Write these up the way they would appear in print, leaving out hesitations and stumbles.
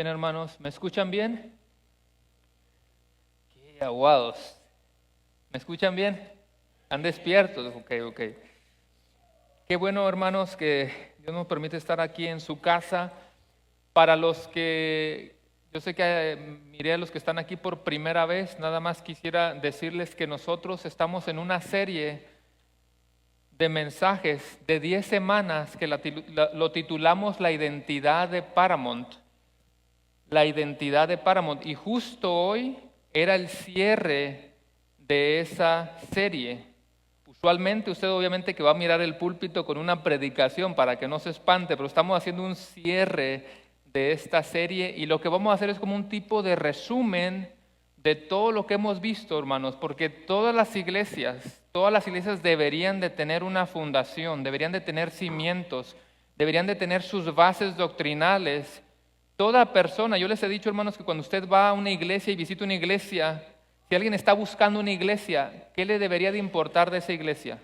Bien, hermanos, ¿me escuchan bien? Qué aguados. ¿Me escuchan bien? ¿Han despiertos? Ok. Qué bueno, hermanos, que Dios nos permite estar aquí en su casa. Para los que, yo sé que miré a los que están aquí por primera vez, nada más quisiera decirles que nosotros estamos en una serie de mensajes de 10 semanas que lo titulamos La identidad de Paramount. La identidad de Paramount. Y justo hoy era el cierre de esa serie. Usualmente usted obviamente que va a mirar el púlpito con una predicación para que no se espante, pero estamos haciendo un cierre de esta serie y lo que vamos a hacer es como un tipo de resumen de todo lo que hemos visto, hermanos, porque todas las iglesias deberían de tener una fundación, deberían de tener cimientos, deberían de tener sus bases doctrinales. Toda persona, yo les he dicho, hermanos, que cuando usted va a una iglesia y visita una iglesia, si alguien está buscando una iglesia, ¿qué le debería de importar de esa iglesia?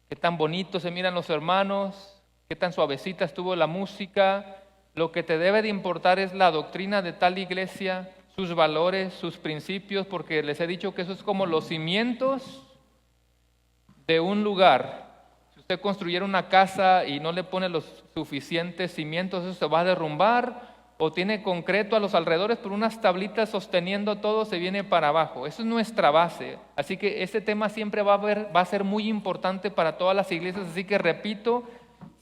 ¿Qué tan bonito se miran los hermanos? ¿Qué tan suavecita estuvo la música? Lo que te debe de importar es la doctrina de tal iglesia, sus valores, sus principios, porque les he dicho que eso es como los cimientos de un lugar. Si usted construyera una casa y no le pone los suficientes cimientos, eso se va a derrumbar, o tiene concreto a los alrededores, pero unas tablitas sosteniendo todo se viene para abajo. Eso es nuestra base. Así que este tema siempre va a ser muy importante para todas las iglesias. Así que repito,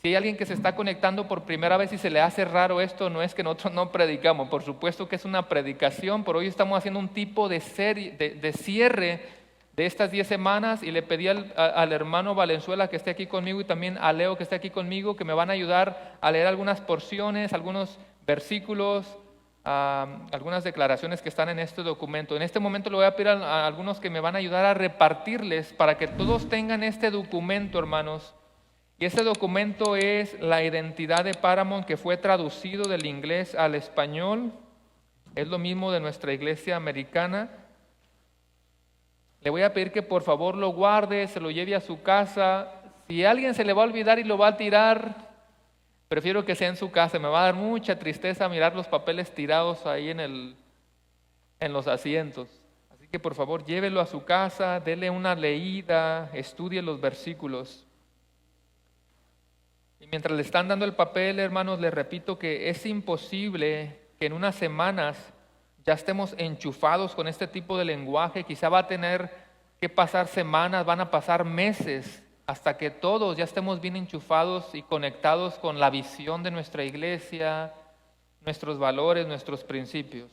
si hay alguien que se está conectando por primera vez y se le hace raro esto, no es que nosotros no predicamos. Por supuesto que es una predicación, pero hoy estamos haciendo un tipo de serie, de cierre de estas 10 semanas y le pedí al hermano Valenzuela que esté aquí conmigo y también a Leo que esté aquí conmigo, que me van a ayudar a leer algunas porciones, algunos versículos, algunas declaraciones que están en este documento. En este momento le voy a pedir a algunos que me van a ayudar a repartirles para que todos tengan este documento, hermanos. Y este documento es la identidad de Paramount, que fue traducido del inglés al español. Es lo mismo de nuestra iglesia americana. Le voy a pedir que por favor lo guarde, se lo lleve a su casa. Si a alguien se le va a olvidar y lo va a tirar, prefiero que sea en su casa. Me va a dar mucha tristeza mirar los papeles tirados ahí en los asientos. Así que por favor llévelo a su casa, dele una leída, estudie los versículos. Y mientras le están dando el papel, hermanos, les repito que es imposible que en unas semanas ya estemos enchufados con este tipo de lenguaje. Quizá va a tener que pasar semanas, van a pasar meses, hasta que todos ya estemos bien enchufados y conectados con la visión de nuestra iglesia, nuestros valores, nuestros principios.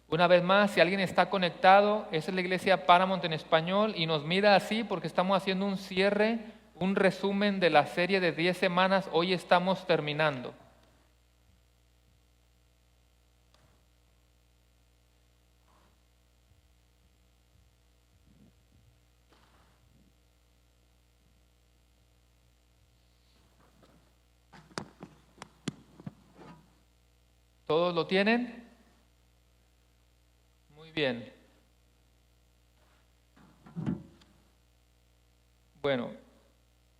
Una vez más, si alguien está conectado, esa es la iglesia Paramount en español y nos mira así porque estamos haciendo un cierre, un resumen de la serie de 10 semanas. Hoy estamos terminando. ¿Todos lo tienen? Muy bien. Bueno,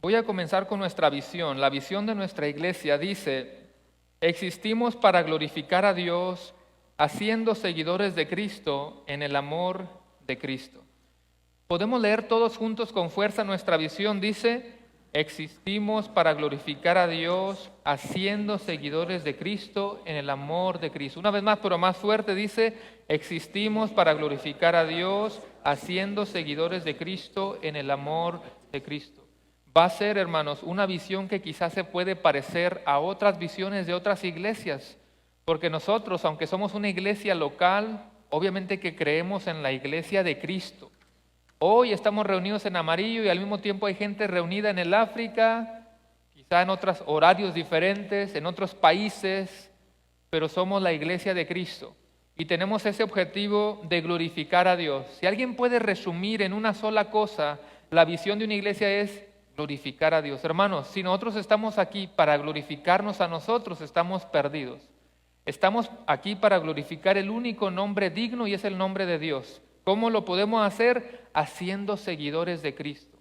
voy a comenzar con nuestra visión. La visión de nuestra iglesia dice: existimos para glorificar a Dios, haciendo seguidores de Cristo en el amor de Cristo. Podemos leer todos juntos con fuerza nuestra visión. Dice: existimos para glorificar a Dios, haciendo seguidores de Cristo en el amor de Cristo. Una vez más, pero más fuerte, dice: existimos para glorificar a Dios, haciendo seguidores de Cristo en el amor de Cristo. Va a ser, hermanos, una visión que quizás se puede parecer a otras visiones de otras iglesias, porque nosotros, aunque somos una iglesia local, obviamente que creemos en la iglesia de Cristo. Hoy estamos reunidos en Amarillo y al mismo tiempo hay gente reunida en el África, quizá en otros horarios diferentes, en otros países, pero somos la iglesia de Cristo y tenemos ese objetivo de glorificar a Dios. Si alguien puede resumir en una sola cosa, la visión de una iglesia es glorificar a Dios. Hermanos, si nosotros estamos aquí para glorificarnos a nosotros, estamos perdidos. Estamos aquí para glorificar el único nombre digno y es el nombre de Dios. ¿Cómo lo podemos hacer? Haciendo seguidores de Cristo.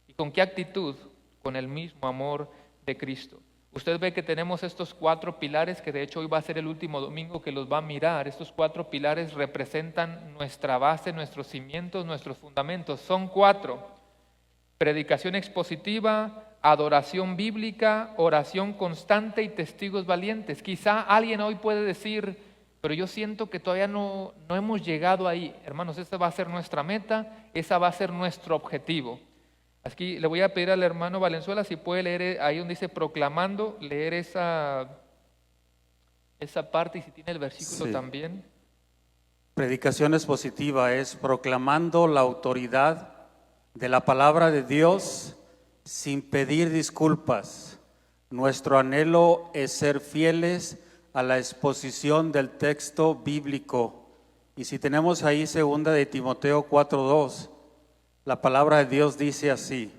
¿Y con qué actitud? Con el mismo amor de Cristo. Usted ve que tenemos estos 4 pilares, que de hecho hoy va a ser el último domingo que los va a mirar. Estos 4 pilares representan nuestra base, nuestros cimientos, nuestros fundamentos. Son 4: predicación expositiva, adoración bíblica, oración constante y testigos valientes. Quizá alguien hoy puede decir, pero yo siento que todavía no hemos llegado ahí. Hermanos, esa va a ser nuestra meta, esa va a ser nuestro objetivo. Aquí le voy a pedir al hermano Valenzuela si puede leer ahí donde dice proclamando, leer esa parte, y si tiene el versículo Sí. también. Predicación expositiva es proclamando la autoridad de la palabra de Dios sin pedir disculpas. Nuestro anhelo es ser fieles a la exposición del texto bíblico. Y si tenemos ahí 2 de Timoteo 4:2, la palabra de Dios dice así: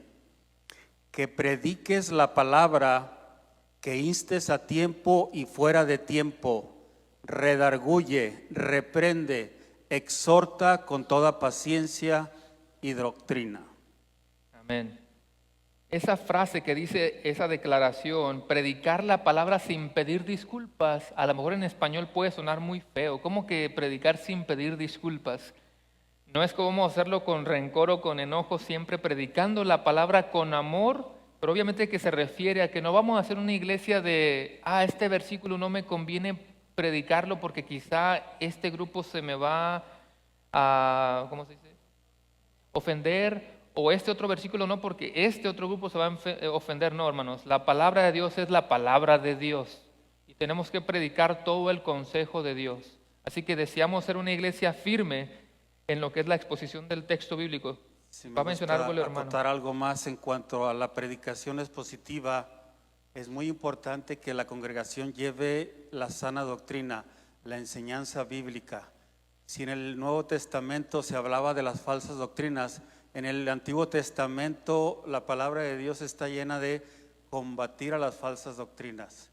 que prediques la palabra, que instes a tiempo y fuera de tiempo, redarguye, reprende, exhorta con toda paciencia y doctrina. Amén. Esa frase que dice esa declaración, predicar la palabra sin pedir disculpas, a lo mejor en español puede sonar muy feo. ¿Cómo que predicar sin pedir disculpas? No es como hacerlo con rencor o con enojo, siempre predicando la palabra con amor, pero obviamente que se refiere a que no vamos a hacer una iglesia de, este versículo no me conviene predicarlo porque quizá este grupo se me va a, ¿cómo se dice?, ofender, o este otro versículo no porque este otro grupo se va a ofender. No, hermanos, la palabra de Dios es la palabra de Dios y tenemos que predicar todo el consejo de Dios. Así que deseamos ser una iglesia firme en lo que es la exposición del texto bíblico. Si me ¿Va a mencionar gusta algo el hermano? acotar algo más en cuanto a la predicación expositiva, es muy importante que la congregación lleve la sana doctrina, la enseñanza bíblica. Si en el Nuevo Testamento se hablaba de las falsas doctrinas, en el Antiguo Testamento la palabra de Dios está llena de combatir a las falsas doctrinas.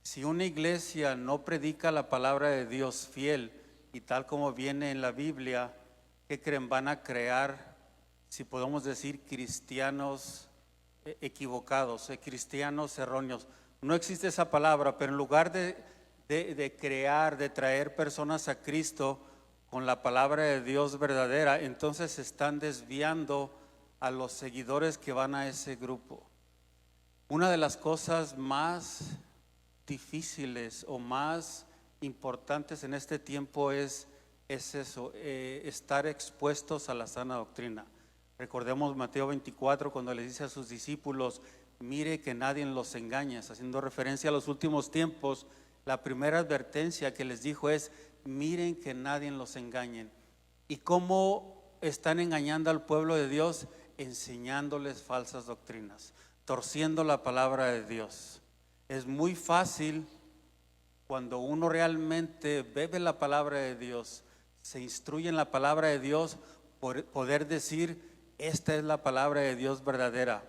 Si una iglesia no predica la palabra de Dios fiel y tal como viene en la Biblia, ¿qué creen? Van a crear, si podemos decir, cristianos equivocados, cristianos erróneos. No existe esa palabra, pero en lugar de crear, de traer personas a Cristo con la palabra de Dios verdadera, entonces se están desviando a los seguidores que van a ese grupo. Una de las cosas más difíciles o más importantes en este tiempo es eso, estar expuestos a la sana doctrina. Recordemos Mateo 24 cuando le dice a sus discípulos, mire que nadie los engañe, haciendo referencia a los últimos tiempos. La primera advertencia que les dijo es, miren que nadie los engañen. ¿Y cómo están engañando al pueblo de Dios? Enseñándoles falsas doctrinas, torciendo la palabra de Dios. Es muy fácil cuando uno realmente bebe la palabra de Dios, se instruye en la palabra de Dios, poder decir, esta es la palabra de Dios verdadera.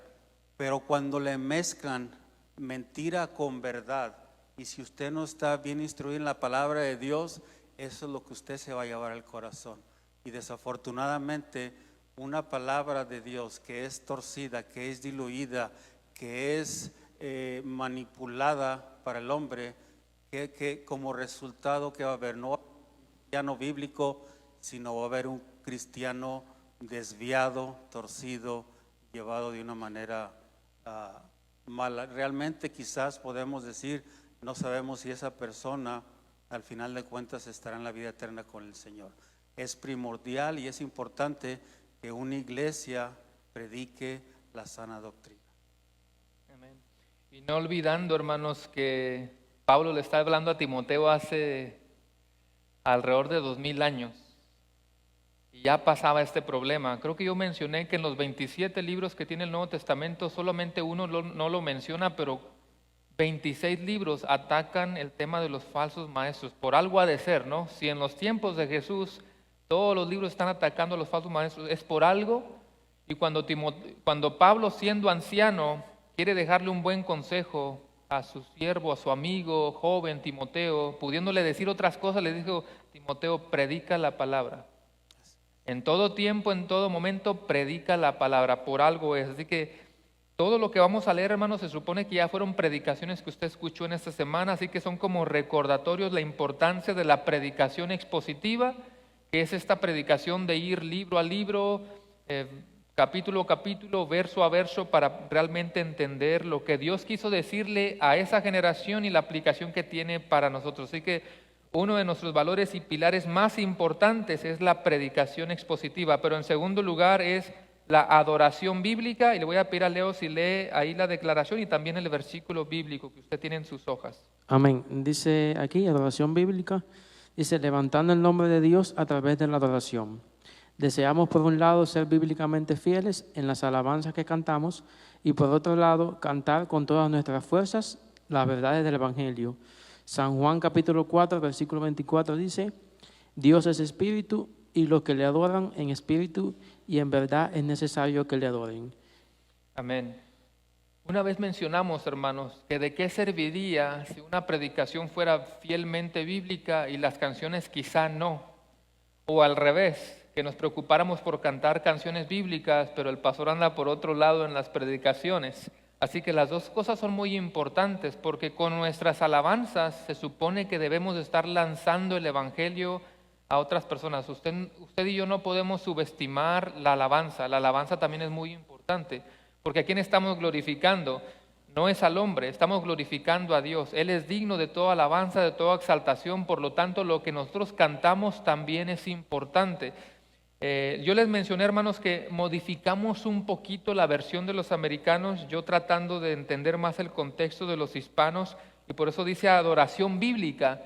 Pero cuando le mezclan mentira con verdad, y si usted no está bien instruido en la palabra de Dios, eso es lo que usted se va a llevar al corazón. Y desafortunadamente, una palabra de Dios que es torcida, que es diluida, que es manipulada para el hombre, que como resultado que va a haber, no un cristiano bíblico, sino va a haber un cristiano desviado, torcido, llevado de una manera mala. Realmente quizás podemos decir, no sabemos si esa persona al final de cuentas estará en la vida eterna con el Señor. Es primordial y es importante que una iglesia predique la sana doctrina. Amén. Y no olvidando, hermanos, que Pablo le está hablando a Timoteo hace alrededor de 2000 años. Y ya pasaba este problema. Creo que yo mencioné que en los 27 libros que tiene el Nuevo Testamento, solamente uno no lo menciona, pero 26 libros atacan el tema de los falsos maestros. Por algo ha de ser, ¿no? Si en los tiempos de Jesús todos los libros están atacando a los falsos maestros, es por algo. Y cuando Pablo, siendo anciano, quiere dejarle un buen consejo a su siervo, a su amigo joven Timoteo, pudiéndole decir otras cosas, le dijo, Timoteo, predica la palabra. En todo tiempo, en todo momento, predica la palabra, por algo es. Así que todo lo que vamos a leer, hermanos, se supone que ya fueron predicaciones que usted escuchó en esta semana, así que son como recordatorios la importancia de la predicación expositiva, que es esta predicación de ir libro a libro, capítulo a capítulo, verso a verso, para realmente entender lo que Dios quiso decirle a esa generación y la aplicación que tiene para nosotros. Así que uno de nuestros valores y pilares más importantes es la predicación expositiva, pero en segundo lugar es la adoración bíblica, y le voy a pedir a Leo si lee ahí la declaración y también el versículo bíblico que usted tiene en sus hojas. Amén. Dice aquí, adoración bíblica, dice, levantando el nombre de Dios a través de la adoración. Deseamos por un lado ser bíblicamente fieles en las alabanzas que cantamos y por otro lado cantar con todas nuestras fuerzas las verdades del Evangelio. San Juan capítulo 4, versículo 24 dice, Dios es espíritu y los que le adoran en espíritu y en verdad es necesario que le adoren. Amén. Una vez mencionamos, hermanos, que de qué serviría si una predicación fuera fielmente bíblica y las canciones quizá no, o al revés, que nos preocupáramos por cantar canciones bíblicas, pero el pastor anda por otro lado en las predicaciones. Así que las dos cosas son muy importantes, porque con nuestras alabanzas se supone que debemos estar lanzando el Evangelio a otras personas. Usted y yo no podemos subestimar la alabanza también es muy importante, porque ¿a quién estamos glorificando? No es al hombre, estamos glorificando a Dios. Él es digno de toda alabanza, de toda exaltación, por lo tanto lo que nosotros cantamos también es importante. Yo les mencioné, hermanos, que modificamos un poquito la versión de los americanos, yo tratando de entender más el contexto de los hispanos, y por eso dice adoración bíblica,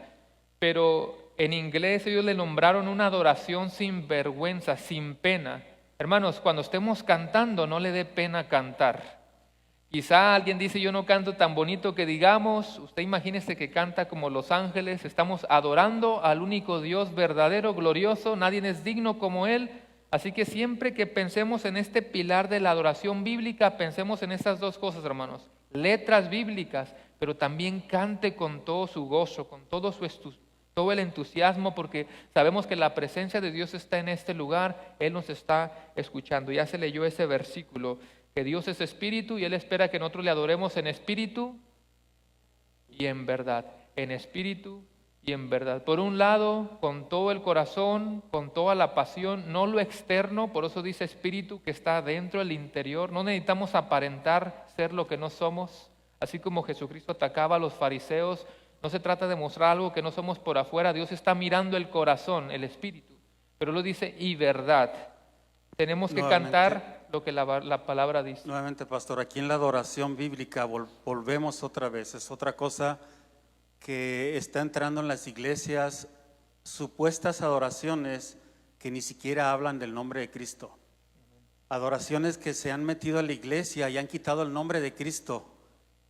pero en inglés ellos le nombraron una adoración sin vergüenza, sin pena. Hermanos, cuando estemos cantando, no le dé pena cantar. Quizá alguien dice, yo no canto tan bonito que digamos, usted imagínese que canta como los ángeles, estamos adorando al único Dios verdadero, glorioso, nadie es digno como Él. Así que siempre que pensemos en este pilar de la adoración bíblica, pensemos en estas dos cosas, hermanos. Letras bíblicas, pero también cante con todo su gozo, con todo el entusiasmo, porque sabemos que la presencia de Dios está en este lugar, Él nos está escuchando. Ya se leyó ese versículo, que Dios es espíritu y Él espera que nosotros le adoremos en espíritu y en verdad, en espíritu y en verdad. Por un lado, con todo el corazón, con toda la pasión, no lo externo, por eso dice espíritu que está dentro del interior. No necesitamos aparentar ser lo que no somos, así como Jesucristo atacaba a los fariseos. No se trata de mostrar algo que no somos por afuera, Dios está mirando el corazón, el espíritu, pero lo dice y verdad. Tenemos que cantar lo que la palabra dice. Nuevamente, pastor, aquí en la adoración bíblica volvemos otra vez. Es otra cosa que está entrando en las iglesias, supuestas adoraciones que ni siquiera hablan del nombre de Cristo. Adoraciones que se han metido a la iglesia y han quitado el nombre de Cristo.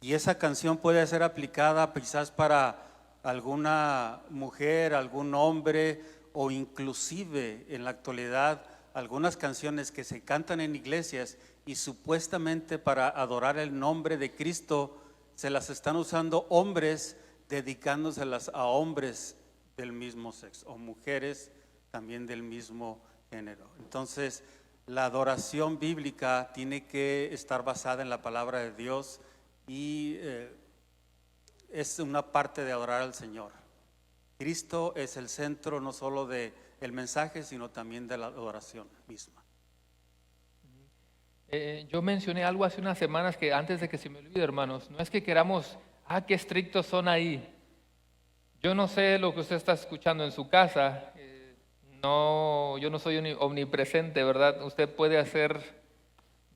Y esa canción puede ser aplicada quizás para alguna mujer, algún hombre, o inclusive en la actualidad algunas canciones que se cantan en iglesias y supuestamente para adorar el nombre de Cristo se las están usando hombres dedicándoselas a hombres del mismo sexo o mujeres también del mismo género. Entonces, la adoración bíblica tiene que estar basada en la palabra de Dios y es una parte de adorar al Señor. Cristo es el centro no solo de el mensaje, sino también de la adoración misma. Yo mencioné algo hace unas semanas que antes de que se me olvide, hermanos, no es que queramos, qué estrictos son ahí. Yo no sé lo que usted está escuchando en su casa, yo no soy omnipresente, ¿verdad? Usted puede hacer,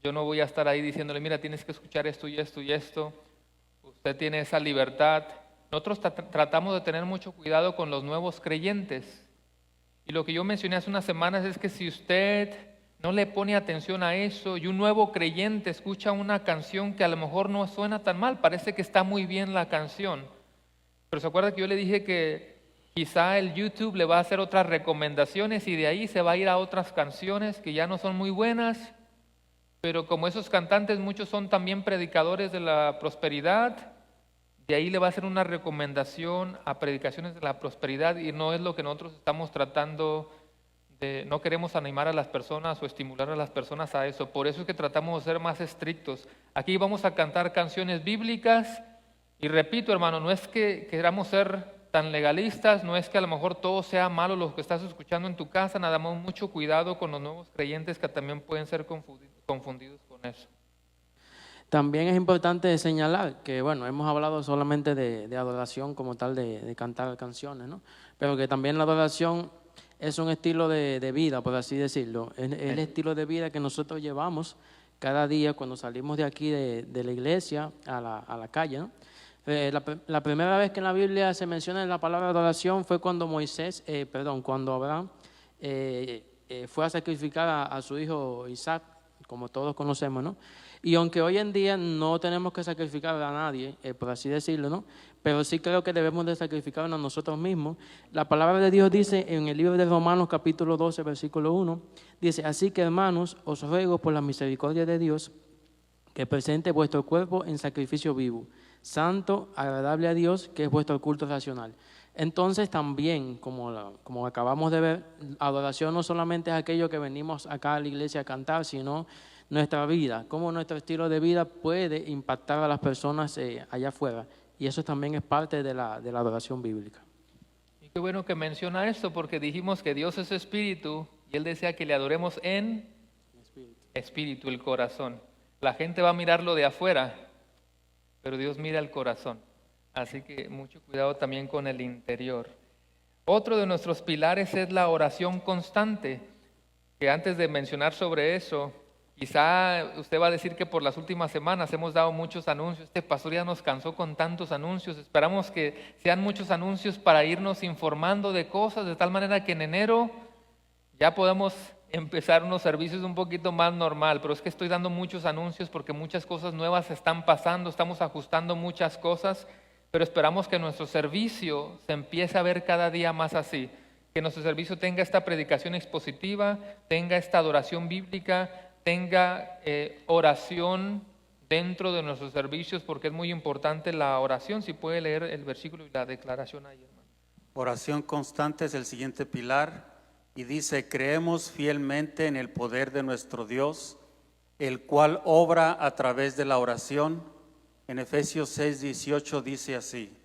yo no voy a estar ahí diciéndole, mira, tienes que escuchar esto y esto y esto. Usted tiene esa libertad. Nosotros tratamos de tener mucho cuidado con los nuevos creyentes. Y lo que yo mencioné hace unas semanas es que si usted no le pone atención a eso y un nuevo creyente escucha una canción que a lo mejor no suena tan mal, parece que está muy bien la canción, pero se acuerda que yo le dije que quizá el YouTube le va a hacer otras recomendaciones y de ahí se va a ir a otras canciones que ya no son muy buenas, pero como esos cantantes muchos son también predicadores de la prosperidad, de ahí le va a hacer una recomendación a predicaciones de la prosperidad y no es lo que nosotros estamos tratando no queremos animar a las personas o estimular a las personas a eso. Por eso es que tratamos de ser más estrictos. Aquí vamos a cantar canciones bíblicas y repito, hermano, no es que queramos ser tan legalistas, no es que a lo mejor todo sea malo lo que estás escuchando en tu casa, nada más mucho cuidado con los nuevos creyentes que también pueden ser confundidos con eso. También es importante señalar que, bueno, hemos hablado solamente de adoración como tal, de cantar canciones, ¿no? Pero que también la adoración es un estilo de vida, por así decirlo. Es el estilo de vida que nosotros llevamos cada día cuando salimos de aquí, de la iglesia a la calle, ¿no? La primera vez que en la Biblia se menciona la palabra adoración fue cuando cuando Abraham fue a sacrificar a su hijo Isaac, como todos conocemos, ¿no? Y aunque hoy en día no tenemos que sacrificar a nadie, por así decirlo, ¿no? Pero sí creo que debemos de sacrificarnos a nosotros mismos. La palabra de Dios dice en el libro de Romanos capítulo 12, versículo 1, dice: así que, hermanos, os ruego por la misericordia de Dios que presente vuestro cuerpo en sacrificio vivo, santo, agradable a Dios, que es vuestro culto racional. Entonces también, como acabamos de ver, adoración no solamente es aquello que venimos acá a la iglesia a cantar, sino nuestra vida, cómo nuestro estilo de vida puede impactar a las personas allá afuera. Y eso también es parte de la adoración bíblica. Y qué bueno que menciona esto, porque dijimos que Dios es espíritu y Él desea que le adoremos en espíritu, el corazón. La gente va a mirarlo de afuera, pero Dios mira el corazón. Así que mucho cuidado también con el interior. Otro de nuestros pilares es la oración constante, que antes de mencionar sobre eso, quizá usted va a decir que por las últimas semanas hemos dado muchos anuncios. Este pastor ya nos cansó con tantos anuncios. Esperamos que sean muchos anuncios para irnos informando de cosas, de tal manera que en enero ya podamos empezar unos servicios un poquito más normal. Pero es que estoy dando muchos anuncios porque muchas cosas nuevas están pasando, estamos ajustando muchas cosas, pero esperamos que nuestro servicio se empiece a ver cada día más así. Que nuestro servicio tenga esta predicación expositiva, tenga esta adoración bíblica, tenga oración dentro de nuestros servicios, porque es muy importante la oración. Si puede leer el versículo y la declaración ahí, hermano. Oración constante es el siguiente pilar y dice: creemos fielmente en el poder de nuestro Dios, el cual obra a través de la oración. En Efesios 6:18 dice así: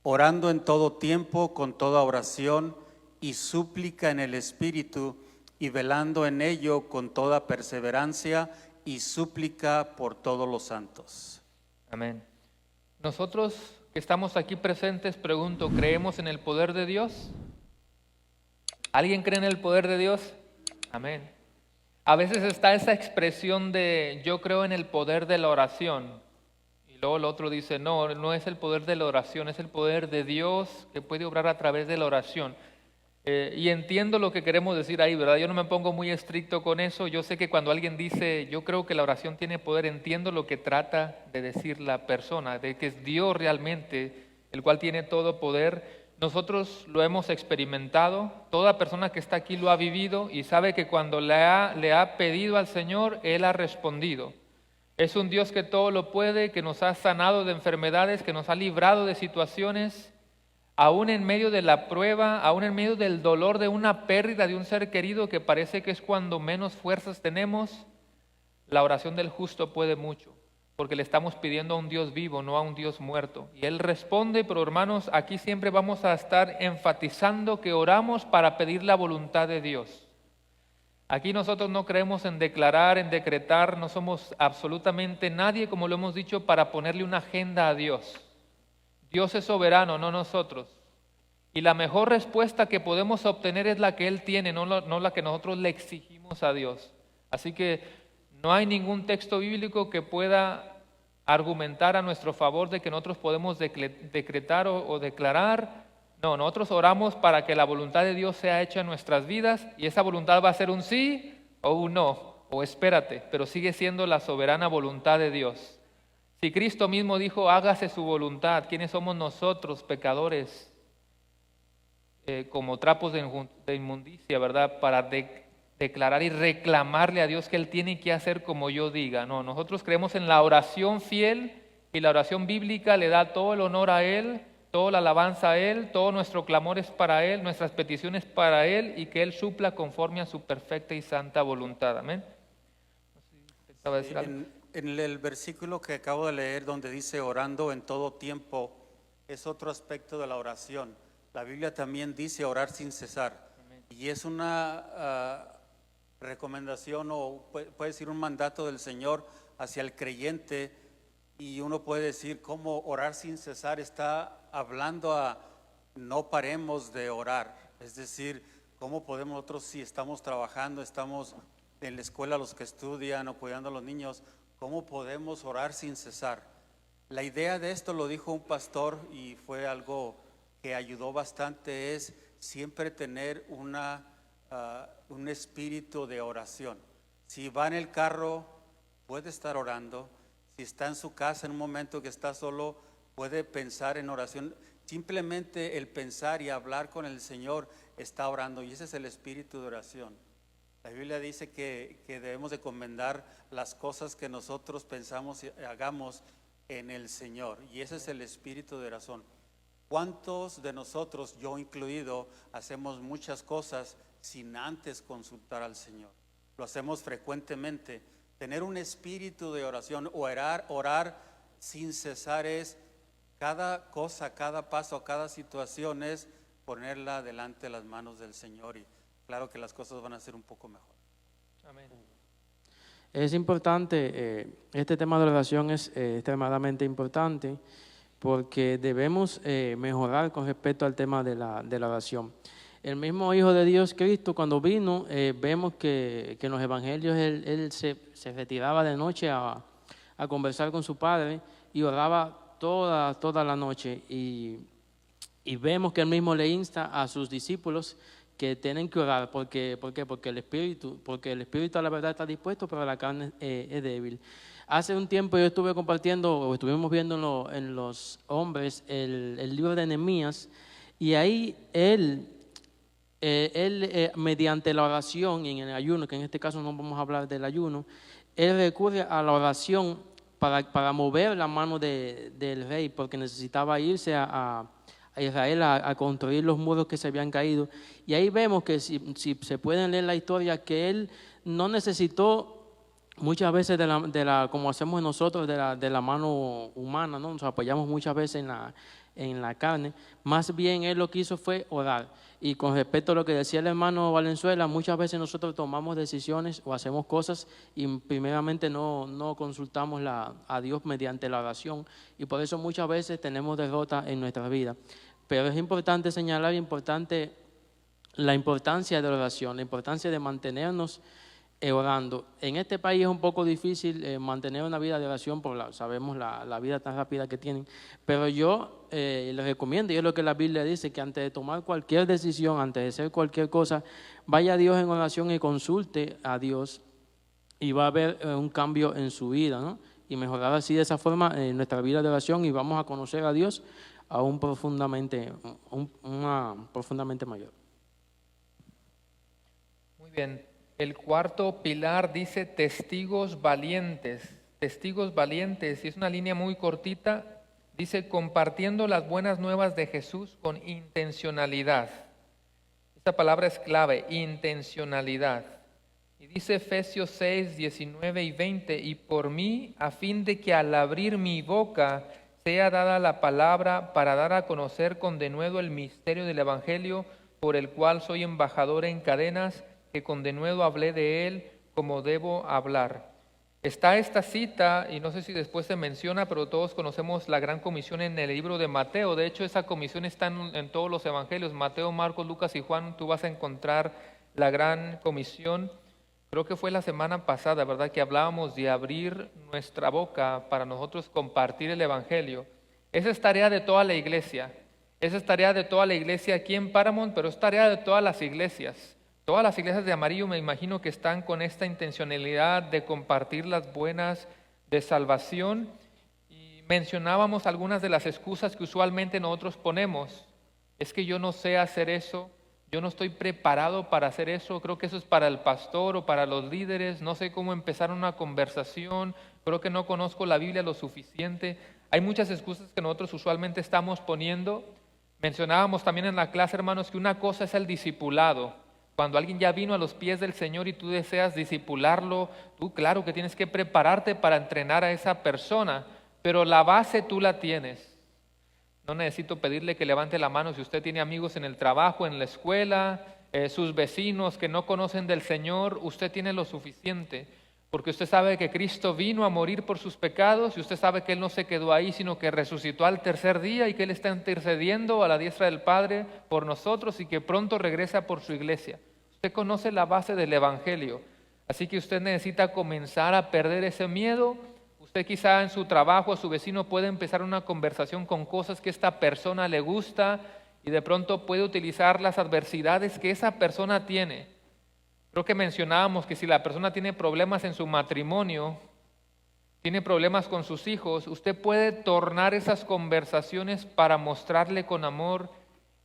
orando en todo tiempo con toda oración y súplica en el Espíritu, y velando en ello con toda perseverancia y súplica por todos los santos. Amén. Nosotros que estamos aquí presentes, pregunto, ¿creemos en el poder de Dios? ¿Alguien cree en el poder de Dios? Amén. A veces está esa expresión de yo creo en el poder de la oración. Y luego el otro dice, no, no es el poder de la oración, es el poder de Dios que puede obrar a través de la oración. Y entiendo lo que queremos decir ahí, ¿verdad? Yo no me pongo muy estricto con eso. Yo sé que cuando alguien dice, yo creo que la oración tiene poder, entiendo lo que trata de decir la persona, de que es Dios realmente el cual tiene todo poder. Nosotros lo hemos experimentado, toda persona que está aquí lo ha vivido y sabe que cuando le ha pedido al Señor, Él ha respondido. Es un Dios que todo lo puede, que nos ha sanado de enfermedades, que nos ha librado de situaciones, aún en medio de la prueba, aún en medio del dolor de una pérdida de un ser querido que parece que es cuando menos fuerzas tenemos. La oración del justo puede mucho, porque le estamos pidiendo a un Dios vivo, no a un Dios muerto. Y Él responde, pero hermanos, aquí siempre vamos a estar enfatizando que oramos para pedir la voluntad de Dios. Aquí nosotros no creemos en declarar, en decretar, no somos absolutamente nadie, como lo hemos dicho, para ponerle una agenda a Dios. Dios es soberano, no nosotros. Y la mejor respuesta que podemos obtener es la que Él tiene, no la que nosotros le exigimos a Dios. Así que no hay ningún texto bíblico que pueda argumentar a nuestro favor de que nosotros podemos decretar o declarar. No, nosotros oramos para que la voluntad de Dios sea hecha en nuestras vidas y esa voluntad va a ser un sí o un no, o espérate, pero sigue siendo la soberana voluntad de Dios. Si Cristo mismo dijo, hágase su voluntad, ¿quiénes somos nosotros, pecadores, como trapos de inmundicia, verdad? Para declarar y reclamarle a Dios que Él tiene que hacer como yo diga. No, nosotros creemos en la oración fiel y la oración bíblica le da todo el honor a Él, toda la alabanza a Él, todo nuestro clamor es para Él, nuestras peticiones para Él y que Él supla conforme a su perfecta y santa voluntad. Amén. ¿Pensaba decir algo? En el versículo que acabo de leer donde dice orando en todo tiempo, es otro aspecto de la oración. La Biblia también dice orar sin cesar. Y es una recomendación o puede decir un mandato del Señor hacia el creyente, y uno puede decir cómo orar sin cesar está hablando a no paremos de orar. Es decir, cómo podemos nosotros, si estamos trabajando, estamos en la escuela, los que estudian, apoyando a los niños, cómo podemos orar sin cesar. La idea de esto lo dijo un pastor y fue algo que ayudó bastante, es siempre tener un espíritu de oración. Si va en el carro, puede estar orando. Si está en su casa en un momento que está solo, puede pensar en oración. Simplemente el pensar y hablar con el Señor está orando, y ese es el espíritu de oración. La Biblia dice que debemos de encomendar las cosas que nosotros pensamos y hagamos en el Señor, y ese es el espíritu de oración. ¿Cuántos de nosotros, yo incluido, hacemos muchas cosas sin antes consultar al Señor? Lo hacemos frecuentemente. Tener un espíritu de oración, orar sin cesar, es cada cosa, cada paso, cada situación es ponerla delante de las manos del Señor, y claro que las cosas van a ser un poco mejor. Amén. Es importante, este tema de la oración es extremadamente importante, porque debemos mejorar con respecto al tema de la oración. El mismo Hijo de Dios, Cristo, cuando vino, vemos que en los evangelios él se retiraba de noche a conversar con su Padre y oraba toda la noche, y vemos que él mismo le insta a sus discípulos que tienen que orar. ¿Por qué? Porque el espíritu a la verdad está dispuesto, pero la carne es débil. Hace un tiempo yo estuve compartiendo, o estuvimos viendo en los hombres, el libro de Nehemías, y ahí él mediante la oración y en el ayuno, que en este caso no vamos a hablar del ayuno, él recurre a la oración para mover la mano del rey, porque necesitaba irse a Israel a construir los muros que se habían caído. Y ahí vemos que si se pueden leer la historia, que él no necesitó muchas veces como hacemos nosotros, de la mano humana, ¿no? Nos apoyamos muchas veces en la carne. Más bien él lo que hizo fue orar. Y con respecto a lo que decía el hermano Valenzuela, muchas veces nosotros tomamos decisiones o hacemos cosas y primeramente no consultamos a Dios mediante la oración, y por eso muchas veces tenemos derrota en nuestra vida. Pero es importante señalar la importancia de la oración, la importancia de mantenernos orando. En este país es un poco difícil mantener una vida de oración, sabemos la vida tan rápida que tienen, pero yo les recomiendo, y es lo que la Biblia dice, que antes de tomar cualquier decisión, antes de hacer cualquier cosa, vaya a Dios en oración y consulte a Dios, y va a haber un cambio en su vida, ¿no? Y mejorar así de esa forma nuestra vida de oración, y vamos a conocer a Dios aún profundamente mayor. Muy bien. El cuarto pilar dice testigos valientes, y es una línea muy cortita. Dice compartiendo las buenas nuevas de Jesús con intencionalidad. Esta palabra es clave, intencionalidad. Y dice Efesios 6, 19 y 20, y por mí, a fin de que al abrir mi boca sea dada la palabra para dar a conocer con denuedo el misterio del Evangelio, por el cual soy embajador en cadenas, que con denuedo hablé de él como debo hablar. Está esta cita, y no sé si después se menciona, pero todos conocemos la gran comisión en el libro de Mateo. De hecho, esa comisión está en todos los evangelios, Mateo, Marcos, Lucas y Juan. Tú vas a encontrar la gran comisión. Creo que fue la semana pasada, ¿verdad?, que hablábamos de abrir nuestra boca para nosotros compartir el evangelio. Esa es tarea de toda la iglesia. Esa es tarea de toda la iglesia aquí en Paramount, pero es tarea de todas las iglesias. Todas las iglesias de amarillo me imagino que están con esta intencionalidad de compartir las buenas de salvación. Y mencionábamos algunas de las excusas que usualmente nosotros ponemos. Es que yo no sé hacer eso, yo no estoy preparado para hacer eso, creo que eso es para el pastor o para los líderes, no sé cómo empezar una conversación, creo que no conozco la Biblia lo suficiente. Hay muchas excusas que nosotros usualmente estamos poniendo. Mencionábamos también en la clase, hermanos, que una cosa es el discipulado. Cuando alguien ya vino a los pies del Señor y tú deseas discipularlo, tú claro que tienes que prepararte para entrenar a esa persona, pero la base tú la tienes. No necesito pedirle que levante la mano si usted tiene amigos en el trabajo, en la escuela, sus vecinos que no conocen del Señor, usted tiene lo suficiente, porque usted sabe que Cristo vino a morir por sus pecados y usted sabe que Él no se quedó ahí, sino que resucitó al tercer día y que Él está intercediendo a la diestra del Padre por nosotros y que pronto regresa por su iglesia. Usted conoce la base del Evangelio, así que usted necesita comenzar a perder ese miedo. Usted quizá en su trabajo, a su vecino puede empezar una conversación con cosas que esta persona le gusta y de pronto puede utilizar las adversidades que esa persona tiene. Creo que mencionábamos que si la persona tiene problemas en su matrimonio, tiene problemas con sus hijos, usted puede tornar esas conversaciones para mostrarle con amor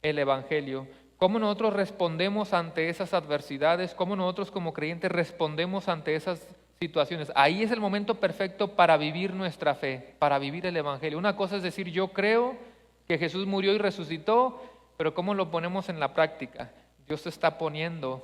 el Evangelio. ¿Cómo nosotros respondemos ante esas adversidades? ¿Cómo nosotros como creyentes respondemos ante esas situaciones? Ahí es el momento perfecto para vivir nuestra fe, para vivir el Evangelio. Una cosa es decir, yo creo que Jesús murió y resucitó, pero ¿cómo lo ponemos en la práctica? Dios te está poniendo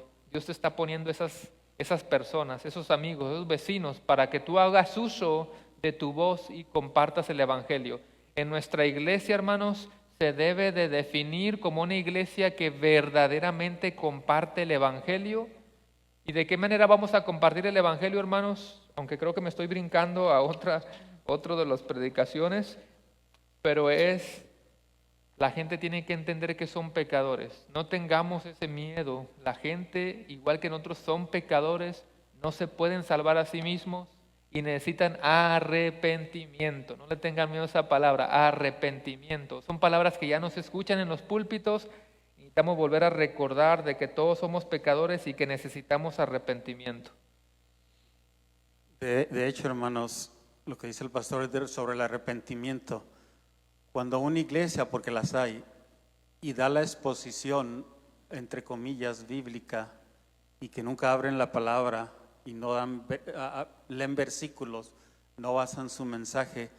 esas personas, esos amigos, esos vecinos, para que tú hagas uso de tu voz y compartas el Evangelio. En nuestra iglesia, hermanos, se debe de definir como una iglesia que verdaderamente comparte el Evangelio. ¿Y de qué manera vamos a compartir el Evangelio, hermanos? Aunque creo que me estoy brincando a otro de las predicaciones, pero la gente tiene que entender que son pecadores. No tengamos ese miedo. La gente, igual que nosotros, son pecadores, no se pueden salvar a sí mismos y necesitan arrepentimiento. No le tengan miedo a esa palabra, arrepentimiento. Son palabras que ya no se escuchan en los púlpitos. Necesitamos volver a recordar de que todos somos pecadores y que necesitamos arrepentimiento. De hecho, hermanos, lo que dice el pastor sobre el arrepentimiento, cuando una iglesia, porque las hay, y da la exposición, entre comillas, bíblica, y que nunca abren la palabra y no leen versículos, no basan su mensaje,